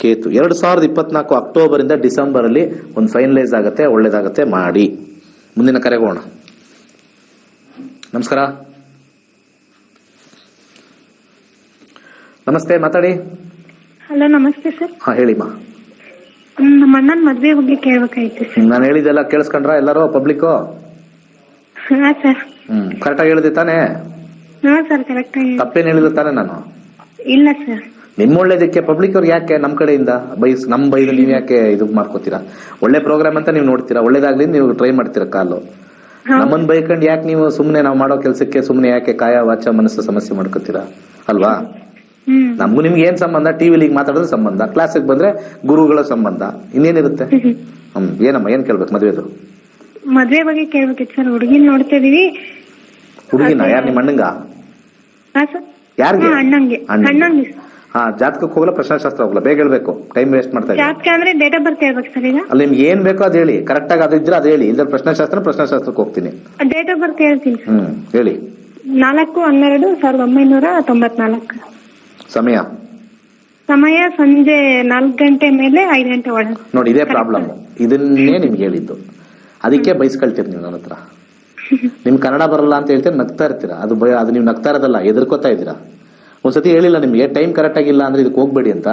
ಕೇತು 2024 ಅಕ್ಟೋಬರ್ ಇಂದ ಡಿಸೆಂಬರ್ ಅಲ್ಲಿ ಒಂದು ಫೈನಲೈಸ್ ಆಗತ್ತೆ, ಒಳ್ಳೇದಾಗತ್ತೆ, ಮಾಡಿ. ಮುಂದಿನ ಕರೆಗೋಣ. ನಮಸ್ಕಾರ. ನಮಸ್ತೆ, ಮಾತಾಡಿ. ಹಲೋ, ನಮಸ್ತೆ ಸರ್. ಹಾ, ಹೇಳಿಮ್ಮ. ನಮ್ಮ ಅಣ್ಣನ ಮದ್ವೆ ಬಗ್ಗೆ ಕೇಳ್ಬೇಕಾಯ್ತು ಸರ್. ನಾನು ಹೇಳಿದೆಲ್ಲ ಕೇಳಿಸ್ಕೊಂಡ್ರ ಎಲ್ಲರೂ, ಪಬ್ಲಿಕ್? ಹಾ ಸರ್. ಕರೆಕ್ಟಾಗಿ ಹೇಳಿದೆ ತಾನೇ? ಹಾ ಸರ್, ಕರೆಕ್ಟ್ ಆಗಿ. ತಪ್ಪೇನು ಹೇಳಿದೆ ತಾನೇ ನಾನು? ಇಲ್ಲ ಸರ್. ನಿಮ್ಮ ಒಳ್ಳೇದಕ್ಕೆ ಪಬ್ಲಿಕ್ ಅವ್ರಿಗೆ ಯಾಕೆ ನಮ್ ಕಡೆಯಿಂದ ನಮ್ ಬೈದು ನೀವ್ ಯಾಕೆ ಇದು ಮಾಡ್ಕೋತೀರಾ? ಒಳ್ಳೆ ಪ್ರೋಗ್ರಾಮ್ ಅಂತ ನೀವು ನೋಡ್ತೀರಾ, ಒಳ್ಳೇದಾಗ್ಲಿ ನೀವು ಟ್ರೈ ಮಾಡ್ತೀರಾ ಕಾಲು. ನಮ್ಮನ್ ಬೈಕಂಡ್ ಯಾಕೆ ನೀವು ಸುಮ್ನೆ ನಾವು ಮಾಡೋ ಕೆಲ್ಸಕ್ಕೆ ಸುಮ್ನೆ ಯಾಕೆ ಕಾಯ ವಾಚ ಮನಸ್ಸು ಸಮಸ್ಯೆ ಮಾಡ್ಕೋತೀರಾ ಅಲ್ವಾ? ನಮ್ಗೂ ನಿಮ್ಗೆ ಏನ್ ಸಂಬಂಧ? ಟಿವಿಲಿ ಮಾತಾಡೋದ್ರ ಸಂಬಂಧ, ಕ್ಲಾಸಿಗೆ ಬಂದ್ರೆ ಗುರುಗಳ ಸಂಬಂಧ, ಇನ್ನೇನಿರುತ್ತೆ? ಏನಮ್ಮ, ಏನ್ ಕೇಳ್ಬೇಕು ಮದ್ವೆದು? ಮದ್ವೆ ಬಗ್ಗೆ ಕೇಳ್ಬೇಕಿತ್ತು ಸರ್. ಹುಡುಗಿನ ನೋಡ್ತಾ ಇದೀವಿ. ಹುಡುಗಿನ ಯಾರು, ನಿಮ್ಮ ಅಣ್ಣಂಗ? ಹಾ ಸರ್. ಯಾರಿಗೆ? ಅಣ್ಣಂಗೆ. ಅಣ್ಣಂಗೆ. ಹಾ, ಜಾತಕಕ್ಕೆ ಹೋಗಲ್ಲ, ಪ್ರಶ್ನಾಶಾಸ್ತ್ರ ಹೋಗಲ್ಲ, ಬೇಗ ಹೇಳ್ಬೇಕು, ಟೈಮ್ ವೇಸ್ಟ್ ಮಾಡ್ತಾ ಇದ್ದೀವಿ. ಜಾತಕ ಅಂದ್ರೆ ಡೇಟ್ ಆಫ್ ಬರ್ತ್ ಹೇಳ್ಬೇಕು ಸರ್ ಈಗ? ಅಲ್ಲಿ ನಿಮ್ಗೆ ಏನ್ ಬೇಕೋ ಅದ್ ಹೇಳಿ, ಕರೆಕ್ಟ್ ಆಗಿ ಅದು ಇದ್ರೆ ಅದು ಹೇಳಿ. ಇದ್ರ ಪ್ರಶ್ನಾಶಾಸ್ತ್ರಕ್ಕೆ ಹೋಗ್ತೀನಿ. ಡೇಟ್ ಆಫ್ ಬರ್ತ್ ಹೇಳ್ತೀನಿ ಸರ್. ಹೇಳಿ. 4/12/1994. ಸಮಯ ಸಂಜೆ 4 ಗಂಟೆ ಮೇಲೆ 5 ಗಂಟೆ ಒಳಗೆ. ನೋಡಿ, ಇದೇ ಪ್ರಾಬ್ಲಮ್. ಇದನ್ನೇ ನಿಮ್ಗೆ ಹೇಳಿದ್ದು, ಅದಕ್ಕೆ ಬೈಸ್ಕೊಳ್ತೀರಿ ನೀವು ನನ್ನ ಹತ್ರ. ನಿಮ್ ಕನ್ನಡ ಬರಲ್ಲ ಅಂತ ಹೇಳ್ತೀರಿ, ನಗ್ತಾ ಇರ್ತೀರಾ. ಅದು ನೀವು ನಗ್ತಾ ಇರೋದಲ್ಲ, ಎದುರ್ಕೋತಾ ಇದ್ದೀರಾ. ಒಂದ್ಸತಿ ಹೇಳಿಲ್ಲ ನಿಮ್ಗೆ ಟೈಮ್ ಕರೆಕ್ಟ್ ಆಗಿಲ್ಲ ಅಂದ್ರೆ ಇದಕ್ಕೆ ಹೋಗ್ಬೇಡಿ ಅಂತ.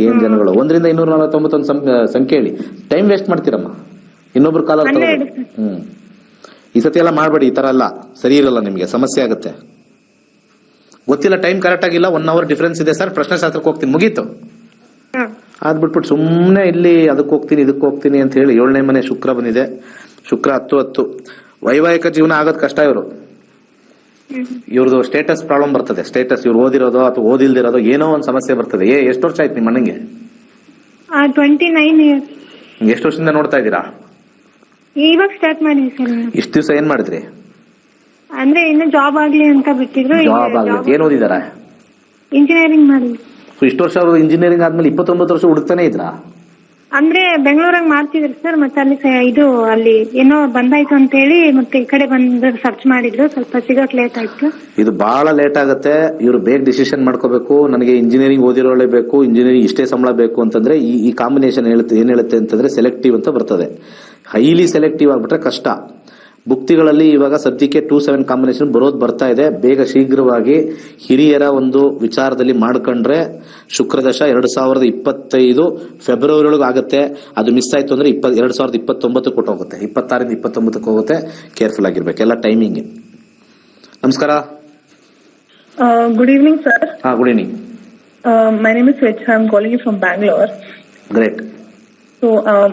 ಏನ್ ಜನಗಳು 1ರಿಂದ 249 ಸಂಖ್ಯೆ ಹೇಳಿ ಟೈಮ್ ವೇಸ್ಟ್ ಮಾಡ್ತೀರಮ್ಮ. ಇನ್ನೊಬ್ರು ಕಾಲ ಈ ಸತಿ ಎಲ್ಲ ಮಾಡ್ಬೇಡಿ. ಈ ತರ ಎಲ್ಲ ಸರಿ ಇರಲ್ಲ, ನಿಮ್ಗೆ ಸಮಸ್ಯೆ ಆಗುತ್ತೆ. ಗೊತ್ತಿಲ್ಲ, ಟೈಮ್ ಕರೆಕ್ಟ್ ಆಗಿಲ್ಲ, 1 ಅವರ್ ಡಿಫ್ರೆನ್ಸ್ ಇದೆ ಸರ್, ಪ್ರಶ್ನಾಶಾಸ್ತ್ರಕ್ಕೆ ಹೋಗ್ತೀನಿ, ಮುಗೀತು. ಅದ್ ಬಿಟ್ಬಿಟ್ಟು ಸುಮ್ನೆ ಇಲ್ಲಿ ಅದಕ್ಕೆ ಹೋಗ್ತೀನಿ ಇದಕ್ಕೆ ಹೋಗ್ತೀನಿ ಅಂತ ಹೇಳಿ. 7ನೇ ಮನೆ ಶುಕ್ರ ಬಂದಿದೆ. ಶುಕ್ರ 10 ವೈವಾಹಿಕ ಜೀವನ ಆಗೋದ್ ಕಷ್ಟ. ಇವ್ರದ್ದು ಸ್ಟೇಟಸ್ ಪ್ರಾಬ್ಲಮ್ ಬರ್ತದೆ. ಸ್ಟೇಟಸ್ ಇವ್ರು ಓದಿರೋದು ಅಥವಾ ಓದಿಲ್ದಿರೋದು ಏನೋ ಒಂದು ಸಮಸ್ಯೆ ಬರ್ತದೆ. ಎಷ್ಟು ವರ್ಷ ಆಯ್ತು ನಿಮ್ಮ ಅಣ್ಣಂಗೆ? 29 ಇಯರ್ಸ್. ಎಷ್ಟು ವರ್ಷದಿಂದ ನೋಡ್ತಾ ಇದ್ದೀರಾ? ಇವಾಗ ಸ್ಟಾರ್ಟ್ ಮಾಡಿದ್ವಿ ಸರ್. ಇಷ್ಟು ದಿವಸ ಏನ್ ಮಾಡಿದ್ರಿ? ಅಂದ್ರೆ ಇನ್ನು ಜಾಬ್ ಆಗ್ಲಿ ಅಂತ ಬಿಟ್ಟಿದ್ರು. ಜಾಬ್ ಆಗ್ಲಿ. ಏನ್ ಓದಿದಾರ? ಇಂಜಿನಿಯರಿಂಗ್ ಮಾಡಿ. ಇಷ್ಟು ವರ್ಷ ಅವರು ಇಂಜಿನಿಯರಿಂಗ್ ಆದ್ಮೇಲೆ 29 ವರ್ಷ ಹುಡುಕ್ತಾನೆ ಇದ್ರಾ? ಅಂದ್ರೆ ಬೆಂಗಳೂರಾಗ ಮಾಡ್ತಿದ್ರು ಸರ್. ಮತ್ತೆ ಅಲ್ಲಿ ಏನೋ ಬಂದಾಯ್ತು ಅಂತ ಹೇಳಿ ಮತ್ತೆ ಈ ಕಡೆ ಬಂದು ಸರ್ಚ್ ಮಾಡಿದ್ರು. ಸ್ವಲ್ಪ ಸಿಗಕ್ ಲೇಟ್ ಆಯ್ತು. ಇದು ಬಹಳ ಲೇಟ್ ಆಗುತ್ತೆ. ಇವ್ರು ಬೇಗ ಡಿಸಿಷನ್ ಮಾಡ್ಕೋಬೇಕು. ನನಗೆ ಇಂಜಿನಿಯರಿಂಗ್ ಓದಿರೋಳೆ ಬೇಕು, ಇಂಜಿನಿಯರಿಂಗ್ ಇಷ್ಟೇ ಸಂಬಳ ಬೇಕು ಅಂತಂದ್ರೆ ಈ ಕಾಂಬಿನೇಷನ್ ಏನ್ ಹೇಳುತ್ತೆ ಅಂತಂದ್ರೆ ಸೆಲೆಕ್ಟಿವ್ ಅಂತ ಬರ್ತದೆ. ಹೈಲಿ ಸೆಲೆಕ್ಟಿವ್ ಆಗ್ಬಿಟ್ರೆ ಕಷ್ಟ. ಭುಕ್ತಿಗಳಲ್ಲಿ ಇವಾಗ ಸದ್ಯಕ್ಕೆ 2-7 ಕಾಂಬಿನೇಷನ್ ಬರ್ತಾ ಇದೆ. ಬೇಗ ಶೀಘ್ರವಾಗಿ ಹಿರಿಯರ ಒಂದು ವಿಚಾರದಲ್ಲಿ ಮಾಡ್ಕೊಂಡ್ರೆ ಶುಕ್ರದಶ 2025 ಫೆಬ್ರವರಿ ಒಳಗೆ ಆಗುತ್ತೆ. ಅದು ಮಿಸ್ ಆಯ್ತು ಅಂದ್ರೆ 2029 ಕೊಟ್ಟೋಗುತ್ತೆ. 26ರಿಂದ 29 ಹೋಗುತ್ತೆ. ಕೇರ್ಫುಲ್ ಆಗಿರ್ಬೇಕು ಎಲ್ಲ ಟೈಮಿಂಗ್. ನಮಸ್ಕಾರ. Good evening, sir. Good evening. My name is Swechha. I'm calling you from Bangalore. Great. So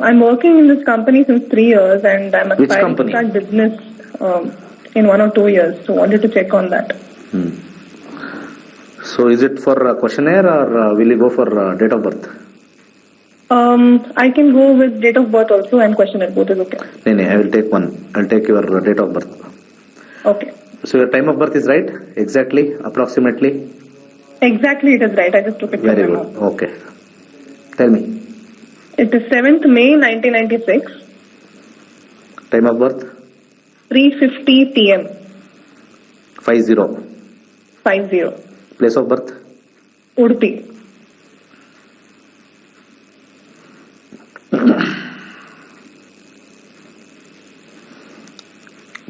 I'm working in this company since 3 years, and I'm aspiring to start business in 1 or 2 years. So wanted to check on that. So is it for a questionnaire or will you go for date of birth? I can go with date of birth also and questionnaire. Both is okay. No, I will take one. I'll take your date of birth. Okay. So your time of birth is right? Exactly? Approximately? Exactly, it is right. I just took it. Very good. Okay. Tell me. It is 7th May 1996. Time of birth? 3:50 p.m. 50. 50. Place of birth? Udupi.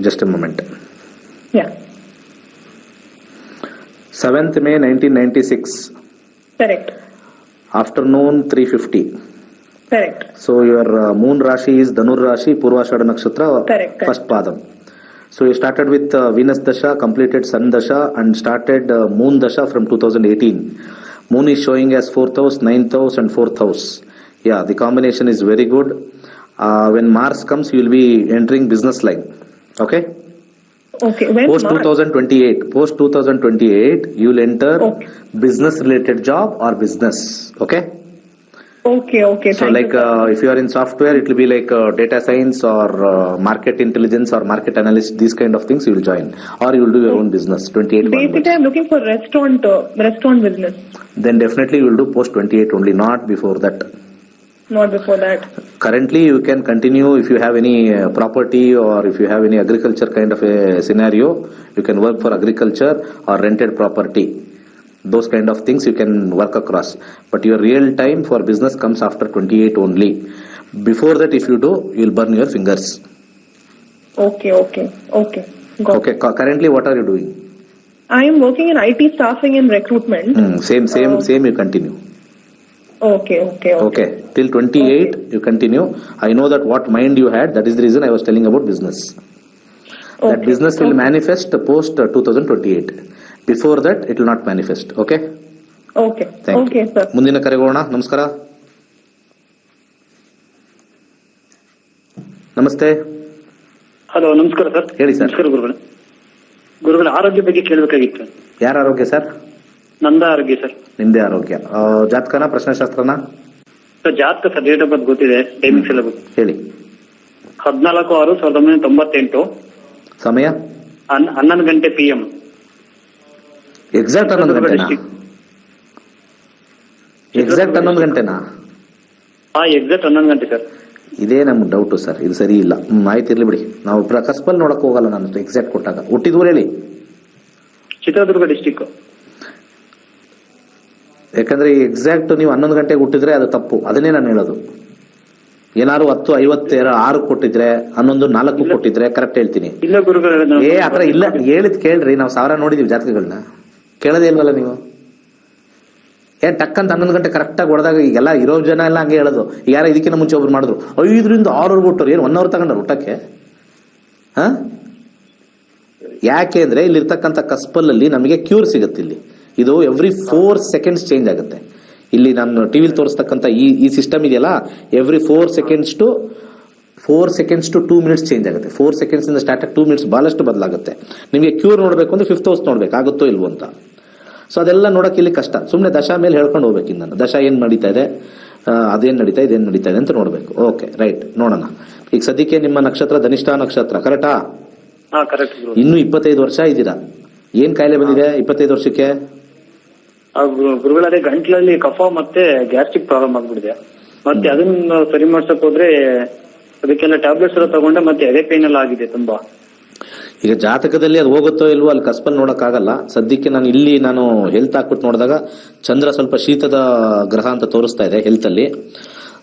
Just a moment. Yeah. 7th May 1996. Correct. Afternoon 3:50. Correct. So your moon Rashi is Dhanur Rashi, Purvashada Nakshatra, correct. First Padam. So you started with Venus Dasha, completed Sun Dasha and started Moon Dasha from 2018. Moon is showing as 4th house, 9th house and 4th house. Yeah, the combination is very good. When Mars comes, you will be entering business line. Okay. Okay. When Post 2028, you will enter Okay. business related job or business. Okay. Okay. So Thank like you, sir. if you are in software, it will be like data science or market intelligence or market analyst. These kind of things you will join, or you will do your own business. 28 onwards. Basically, I'm looking for restaurant business, Then definitely you will do post 28 only, not before that. not before that. Currently, you can continue if you have any property or if you have any agriculture kind of a scenario, you can work for agriculture or rented property. Those kind of things you can work across. But your real time for business comes after 28 only. Before that, if you do, you'll burn your fingers. Okay. Got Okay. Currently, what are you doing? I am working in IT staffing and recruitment. Same. You continue. Okay. Okay. Till 28, you continue. I know that what mind you had. That is the reason I was telling about business. That Okay. business will manifest post 2028. Before that, it will not manifest. Okay. Okay. Thank Okay, you. sir. ಮುಂದಿನ ಕರೆಗೋಣ. ನಮಸ್ಕಾರ. ನಮಸ್ತೆ. Hello, ನಮಸ್ಕಾರ sir. ಹೇಳಿ sir. ನಮಸ್ಕಾರ ಗುರುಗಳ ಆರೋಗ್ಯ ಬಗ್ಗೆ ಕೇಳಬೇಕಾಗಿತ್ತು. ಯಾರ ಆರೋಗ್ಯ ಸರ್? ನಂದ ಆರೋಗ್ಯ ಸರ್. ನಿಮ್ದೇ ಆರೋಗ್ಯ. ಜಾತಕನ ಪ್ರಶ್ನೆಶಾಸ್ತ್ರನ? ಸರ್ ಜಾತಕ ಸರ್, ಡೇಟ್ ಆಫ್ ಬರ್ತ್ ಗೊತ್ತಿದೆ, ಟೈಮಿಂಗ್ಸ್ ಎಲ್ಲ ಗೊತ್ತು. ಹೇಳಿ. 14/6/1998. ಸಮಯ 11 ಗಂಟೆ PM. ಎಕ್ಸಾಕ್ಟ್ 11 ಗಂಟೆನಾ? ಎಕ್ಸಾಕ್ಟ್ 11 ಗಂಟೆನಾ? ಎಕ್ಸಾಕ್ಟ್ 11 ಗಂಟೆ ಸರ್. ಇದೇ ನಮ್ಗೆ ಡೌಟು ಸರ್, ಇದು ಸರಿ ಇಲ್ಲ. ಆಯ್ತು, ಇರ್ಲಿ ಬಿಡಿ. ನಾವು ಕಸ್ಬಲ್ ನೋಡಕ್ ಹೋಗಲ್ಲ. ನಾನು ಎಕ್ಸಾಕ್ಟ್ ಕೊಟ್ಟಾಗ ಹುಟ್ಟಿದೂರು ಹೇಳಿ. ಚಿತ್ರದುರ್ಗ ಡಿಸ್ಟಿಕ್. ಯಾಕಂದ್ರೆ ಎಕ್ಸಾಕ್ಟ್ ನೀವು 11 ಗಂಟೆಗೆ ಹುಟ್ಟಿದ್ರೆ ಅದು ತಪ್ಪು. ಅದನ್ನೇ ನಾನು ಹೇಳೋದು. ಏನಾದ್ರು 10:56 ಕೊಟ್ಟಿದ್ರೆ 11:04 ಕೊಟ್ಟಿದ್ರೆ ಕರೆಕ್ಟ್ ಹೇಳ್ತೀನಿ. ಇಲ್ಲ ಗುರುಗಳ ಆತರ ಇಲ್ಲ. ಹೇಳಿದ್ ಕೇಳ್ರಿ. ನಾವು 1000 ನೋಡಿದೀವಿ ಜಾತಕಗಳನ್ನ. ಕೇಳೋದೇ ಇಲ್ವಲ್ಲ ನೀವು? ಟಕ್ ಅಂತ 11 ಗಂಟೆ ಕರೆಕ್ಟ್ ಆಗಿ ಹೊಡೆದಾಗ ಈಗೆಲ್ಲ ಇರೋ ಜನ ಎಲ್ಲ ಹಂಗೆ ಹೇಳೋದು. ಯಾರ ಇದಕ್ಕಿಂತ ಮುಂಚೆ ಒಬ್ರು ಮಾಡಿದ್ರು 5ರಿಂದ 6 ಕೊಟ್ಟರು. ಏನು 1 ಅವರ್ ತಗೊಂಡ್ರು ಊಟಕ್ಕೆ? ಯಾಕೆ ಅಂದ್ರೆ ಇಲ್ಲಿರ್ತಕ್ಕಂಥ ಕಸ್ಪಲ್ಲಲ್ಲಿ ನಮಗೆ ಕ್ಯೂರ್ ಸಿಗುತ್ತೆ. ಇಲ್ಲಿ ಇದು ಎವ್ರಿ 4 seconds ಚೇಂಜ್ ಆಗುತ್ತೆ. ಇಲ್ಲಿ ನಾನು ಟಿವಿಲಿ ತೋರಿಸ್ತಕ್ಕಂಥ ಈ ಸಿಸ್ಟಮ್ ಇದೆಯಲ್ಲ, every 4 seconds to 2 minutes change ಆಗುತ್ತೆ. 4 seconds ಇಂದ ಸ್ಟಾರ್ಟ್ ಆಗಿ 2 minutes ಬಹಳಷ್ಟು ಬದಲಾಗುತ್ತೆ. ನಿಮಗೆ ಕ್ಯೂರ್ ನೋಡ್ಬೇಕು ಅಂದ್ರೆ 5th house ನೋಡ್ಬೇಕು, ಆಗುತ್ತೋ ಇಲ್ವೋ ಅಂತ. ಸೊ ಅದೆಲ್ಲ ನೋಡಕ್ ಇಲ್ಲಿ ಕಷ್ಟ. ಸುಮ್ನೆ ದಶಾ ಮೇಲೆ ಹೇಳ್ಕೊಂಡು ಹೋಗ್ಬೇಕು. ನಾನು ದಶಾ ಏನ್ ನಡೀತಾ ಇದೆ, ಅದೇನ್ ನಡೀತಾ ಇದೆ, ಇದೇನ್ ನಡೀತಾ ಇದೆ ಅಂತ ನೋಡ್ಬೇಕು. ಓಕೆ, ರೈಟ್, ನೋಡೋಣ. ಈಗ ಸದ್ಯಕ್ಕೆ ನಿಮ್ಮ ನಕ್ಷತ್ರ ಧನಿಷ್ಠ ನಕ್ಷತ್ರ, ಕರೆಕ್ಟಾ? ಕರೆಕ್ಟ್. ಇನ್ನು 25 ವರ್ಷ ಇದ್ದೀರಾ. ಏನ್ ಕಾಯಿಲೆ ಬಂದಿದೆ 25 ವರ್ಷಕ್ಕೆ? ಗುರುಗಳೇ ಗಂಟ್ಲಲ್ಲಿ ಕಫ ಮತ್ತೆ ಗ್ಯಾಸ್ಟ್ರಿಕ್ ಪ್ರಾಬ್ಲಮ್ ಆಗ್ಬಿಟ್ಟಿದೆ. ಮತ್ತೆ ಅದನ್ನ ಸರಿ ಮಾಡ್ಸಕ್ ಹೋದ್ರೆ ಅದಕ್ಕೆಲ್ಲ ಟ್ಯಾಬ್ಲೆಟ್ಸ್ ಎಲ್ಲ ತಗೊಂಡೆ, ಮತ್ತೆ ಎದೆ ಪೇನ್ ಎಲ್ಲ ಆಗಿದೆ ತುಂಬಾ. ಈಗ ಜಾತಕದಲ್ಲಿ ಅದು ಹೋಗುತ್ತೋ ಇಲ್ವೋ ಅಲ್ಲಿ ಕಸ್ಪಲ್ ನೋಡಕ್ ಆಗಲ್ಲ. ಸದ್ಯಕ್ಕೆ ನಾನು ಹೆಲ್ತ್ ಹಾಕ್ಬಿಟ್ಟು ನೋಡಿದಾಗ ಚಂದ್ರ ಸ್ವಲ್ಪ ಶೀತದ ಗ್ರಹ ಅಂತ ತೋರಿಸ್ತಾ ಇದೆ. ಹೆಲ್ತ್ ಅಲ್ಲಿ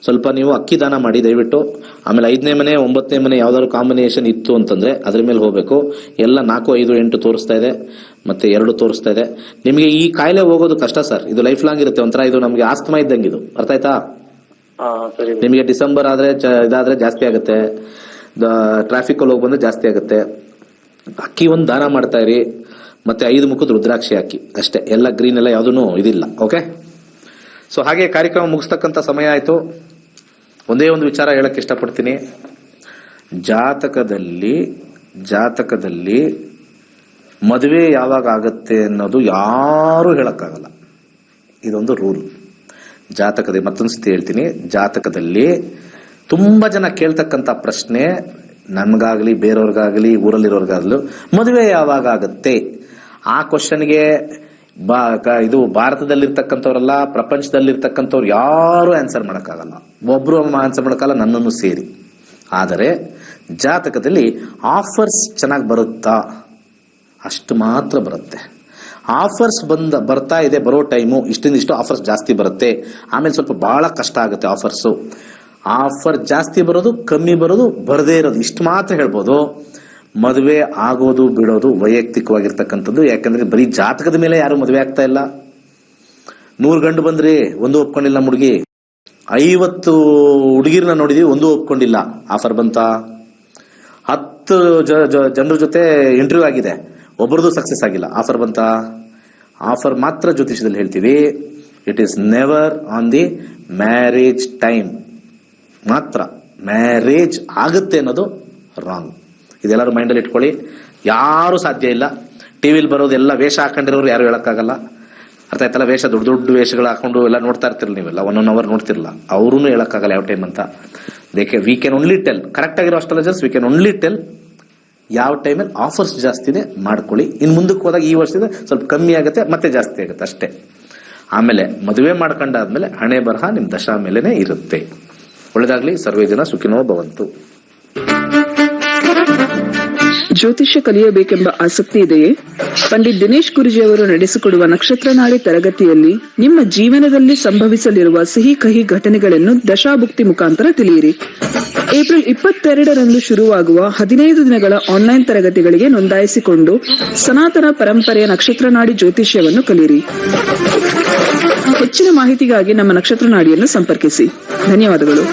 ಸ್ವಲ್ಪ ನೀವು ಅಕ್ಕಿ ದಾನ ಮಾಡಿ ದಯವಿಟ್ಟು. ಆಮೇಲೆ 5ನೇ ಮನೆ 9ನೇ ಮನೆ ಯಾವ್ದಾದ್ರು ಕಾಂಬಿನೇಷನ್ ಇತ್ತು ಅಂತಂದ್ರೆ ಅದ್ರ ಮೇಲೆ ಹೋಗ್ಬೇಕು. ಎಲ್ಲ 4, 5, 8 ತೋರಿಸ್ತಾ ಇದೆ, ಮತ್ತೆ 2 ತೋರಿಸ್ತಾ ಇದೆ. ನಿಮಗೆ ಈ ಕಾಯಿಲೆ ಹೋಗೋದು ಕಷ್ಟ ಸರ್. ಇದು ಲೈಫ್ ಲಾಂಗ್ ಇರುತ್ತೆ. ಒಂಥರ ಇದು ನಮ್ಗೆ ಆಸ್ತಮಾ ಇದ್ದಂಗೆ. ಇದು ಅರ್ಥ ಆಯ್ತಾ? ನಿಮಗೆ ಡಿಸೆಂಬರ್ ಆದ್ರೆ ಇದಾದ್ರೆ ಜಾಸ್ತಿ ಆಗುತ್ತೆ. ಟ್ರಾಫಿಕ್ ಅಲ್ಲಿ ಹೋಗಿ ಬಂದ್ರೆ ಜಾಸ್ತಿ ಆಗುತ್ತೆ. ಅಕ್ಕಿ ಒಂದು ದಾನ ಮಾಡ್ತಾ ಇರಿ. ಮತ್ತೆ 5 ಮುಖದ ರುದ್ರಾಕ್ಷಿ ಹಾಕಿ ಅಷ್ಟೇ. ಎಲ್ಲ ಗ್ರೀನ್ ಎಲ್ಲ ಯಾವ್ದೂ ಇದಿಲ್ಲ. ಓಕೆ. ಸೊ ಹಾಗೆ ಕಾರ್ಯಕ್ರಮ ಮುಗಿಸ್ತಕ್ಕಂಥ ಸಮಯ ಆಯ್ತು. ಒಂದೇ ಒಂದು ವಿಚಾರ ಹೇಳಕ್ ಇಷ್ಟಪಡ್ತೀನಿ. ಜಾತಕದಲ್ಲಿ ಮದುವೆ ಯಾವಾಗ ಆಗತ್ತೆ ಅನ್ನೋದು ಯಾರು ಹೇಳಕ್ಕಾಗಲ್ಲ. ಇದೊಂದು ರೂಲ್ ಜಾತಕದಲ್ಲಿ. ಮತ್ತೊಂದ್ಸತಿ ಹೇಳ್ತೀನಿ, ಜಾತಕದಲ್ಲಿ ತುಂಬಾ ಜನ ಕೇಳ್ತಕ್ಕಂಥ ಪ್ರಶ್ನೆ, ನನ್ಗಾಗ್ಲಿ ಬೇರೆಯವ್ರಿಗಾಗ್ಲಿ ಊರಲ್ಲಿರೋರ್ಗಾಗ್ಲಿ, ಮದುವೆ ಯಾವಾಗ ಆಗತ್ತೆ? ಆ ಕ್ವಶನ್ಗೆ ಇದು ಭಾರತದಲ್ಲಿರ್ತಕ್ಕಂಥವ್ರಲ್ಲ, ಪ್ರಪಂಚದಲ್ಲಿರ್ತಕ್ಕಂಥವ್ರು ಯಾರು ಆನ್ಸರ್ ಮಾಡಕ್ಕಾಗಲ್ಲ. ಒಬ್ರು ಆನ್ಸರ್ ಮಾಡಕ್ಕಾಗಲ್ಲ, ನನ್ನನ್ನು ಸೇರಿ. ಆದರೆ ಜಾತಕದಲ್ಲಿ ಆಫರ್ಸ್ ಚೆನ್ನಾಗಿ ಬರುತ್ತಾ? ಅಷ್ಟು ಮಾತ್ರ ಬರುತ್ತೆ. ಆಫರ್ಸ್ ಬರ್ತಾ ಇದೆ, ಬರೋ ಟೈಮು ಇಷ್ಟು ಆಫರ್ಸ್ ಜಾಸ್ತಿ ಬರುತ್ತೆ. ಆಮೇಲೆ ಸ್ವಲ್ಪ ಬಹಳ ಕಷ್ಟ ಆಗುತ್ತೆ ಆಫರ್ಸು. ಆಫರ್ ಜಾಸ್ತಿ ಬರೋದು, ಕಮ್ಮಿ ಬರೋದು, ಬರದೇ ಇರೋದು, ಇಷ್ಟು ಮಾತ್ರ ಹೇಳ್ಬೋದು. ಮದುವೆ ಆಗೋದು ಬಿಡೋದು ವೈಯಕ್ತಿಕವಾಗಿರ್ತಕ್ಕಂಥದ್ದು. ಯಾಕಂದ್ರೆ ಬರೀ ಜಾತಕದ ಮೇಲೆ ಯಾರು ಮದುವೆ ಆಗ್ತಾ ಇಲ್ಲ. 100 ಗಂಡು ಬಂದ್ರಿ, ಒಂದು ಒಪ್ಕೊಂಡಿಲ್ಲ ಹುಡುಗಿ. 50 ಹುಡುಗಿರ್ನ ನೋಡಿದೀವಿ, ಒಂದು ಒಪ್ಕೊಂಡಿಲ್ಲ. ಆಫರ್ ಬಂತ. 10 ಜನರ ಜೊತೆ ಇಂಟರ್ವ್ಯೂ ಆಗಿದೆ, ಒಬ್ಬರದು ಸಕ್ಸಸ್ ಆಗಿಲ್ಲ. ಆಫರ್ ಬಂತ. ಆಫರ್ ಮಾತ್ರ ಜ್ಯೋತಿಷದಲ್ಲಿ ಹೇಳ್ತೀವಿ. It is never on the marriage time. ಮಾತ್ರ ಮ್ಯಾರೇಜ್ ಆಗುತ್ತೆ ಅನ್ನೋದು ರಾಂಗ್. ಇದೆಲ್ಲರೂ ಮೈಂಡಲ್ಲಿ ಇಟ್ಕೊಳ್ಳಿ. ಯಾರು ಸಾಧ್ಯ ಇಲ್ಲ. ಟಿವಿಲಿ ಬರೋದು ಎಲ್ಲ ವೇಷ ಹಾಕೊಂಡಿರೋರು ಯಾರು ಹೇಳಕ್ಕಾಗಲ್ಲ. ಅರ್ಥ ಆಯ್ತಲ್ಲ? ವೇಷ ದೊಡ್ಡ ದೊಡ್ಡ ವೇಷಗಳು ಹಾಕೊಂಡು ಎಲ್ಲ ನೋಡ್ತಾ ಇರ್ತಿರಲ್ಲ ನೀವೆಲ್ಲ, 1 hour ನೋಡ್ತಿರಲ್ಲ. ಅವ್ರೂ ಹೇಳಕ್ಕಾಗಲ್ಲ ಯಾವ ಟೈಮ್ ಅಂತ. We can only tell, correct ಆಗಿರೋ astrologers we can only tell ಯಾವ ಟೈಮಲ್ಲಿ ಆಫರ್ಸ್ ಜಾಸ್ತಿನೇ ಮಾಡ್ಕೊಳ್ಳಿ. ಇನ್ನು ಮುಂದಕ್ಕೆ ಹೋದಾಗ ಈ ವರ್ಷದಿಂದ ಸ್ವಲ್ಪ ಕಮ್ಮಿ ಆಗುತ್ತೆ, ಮತ್ತೆ ಜಾಸ್ತಿ ಆಗುತ್ತೆ ಅಷ್ಟೇ. ಆಮೇಲೆ ಮದುವೆ ಮಾಡ್ಕೊಂಡಾದ್ಮೇಲೆ ಹಣೆ ಬರಹ ನಿಮ್ ದಶಾ ಮೇಲೆನೆ ಇರುತ್ತೆ. ಒಳ್ಳೆದಾಗ್ಲಿ. ಸರ್ವೇ ಜನ ಸುಖಿನೋ ಭವಂತು. ಜ್ಯೋತಿಷ್ಯ ಕಲಿಯಬೇಕೆಂಬ ಆಸಕ್ತಿ ಇದೆಯೇ? ಪಂಡಿತ್ ದಿನೇಶ್ ಗುರುಜಿ ಅವರು ನಡೆಸಿಕೊಡುವ ನಕ್ಷತ್ರ ನಾಡಿ ತರಗತಿಯಲ್ಲಿ ನಿಮ್ಮ ಜೀವನದಲ್ಲಿ ಸಂಭವಿಸಲಿರುವ ಸಿಹಿ ಕಹಿ ಘಟನೆಗಳನ್ನು ದಶಾಭುಕ್ತಿ ಮುಖಾಂತರ ತಿಳಿಯಿರಿ. ಏಪ್ರಿಲ್ 22ರಂದು ಶುರುವಾಗುವ 15 ದಿನಗಳ ಆನ್ಲೈನ್ ತರಗತಿಗಳಿಗೆ ನೋಂದಾಯಿಸಿಕೊಂಡು ಸನಾತನ ಪರಂಪರೆಯ ನಕ್ಷತ್ರ ನಾಡಿ ಜ್ಯೋತಿಷ್ಯವನ್ನು ಕಲಿಯಿರಿ. ಹೆಚ್ಚಿನ ಮಾಹಿತಿಗಾಗಿ ನಮ್ಮ ನಕ್ಷತ್ರ ನಾಡಿಯನ್ನು ಸಂಪರ್ಕಿಸಿ. ಧನ್ಯವಾದಗಳು.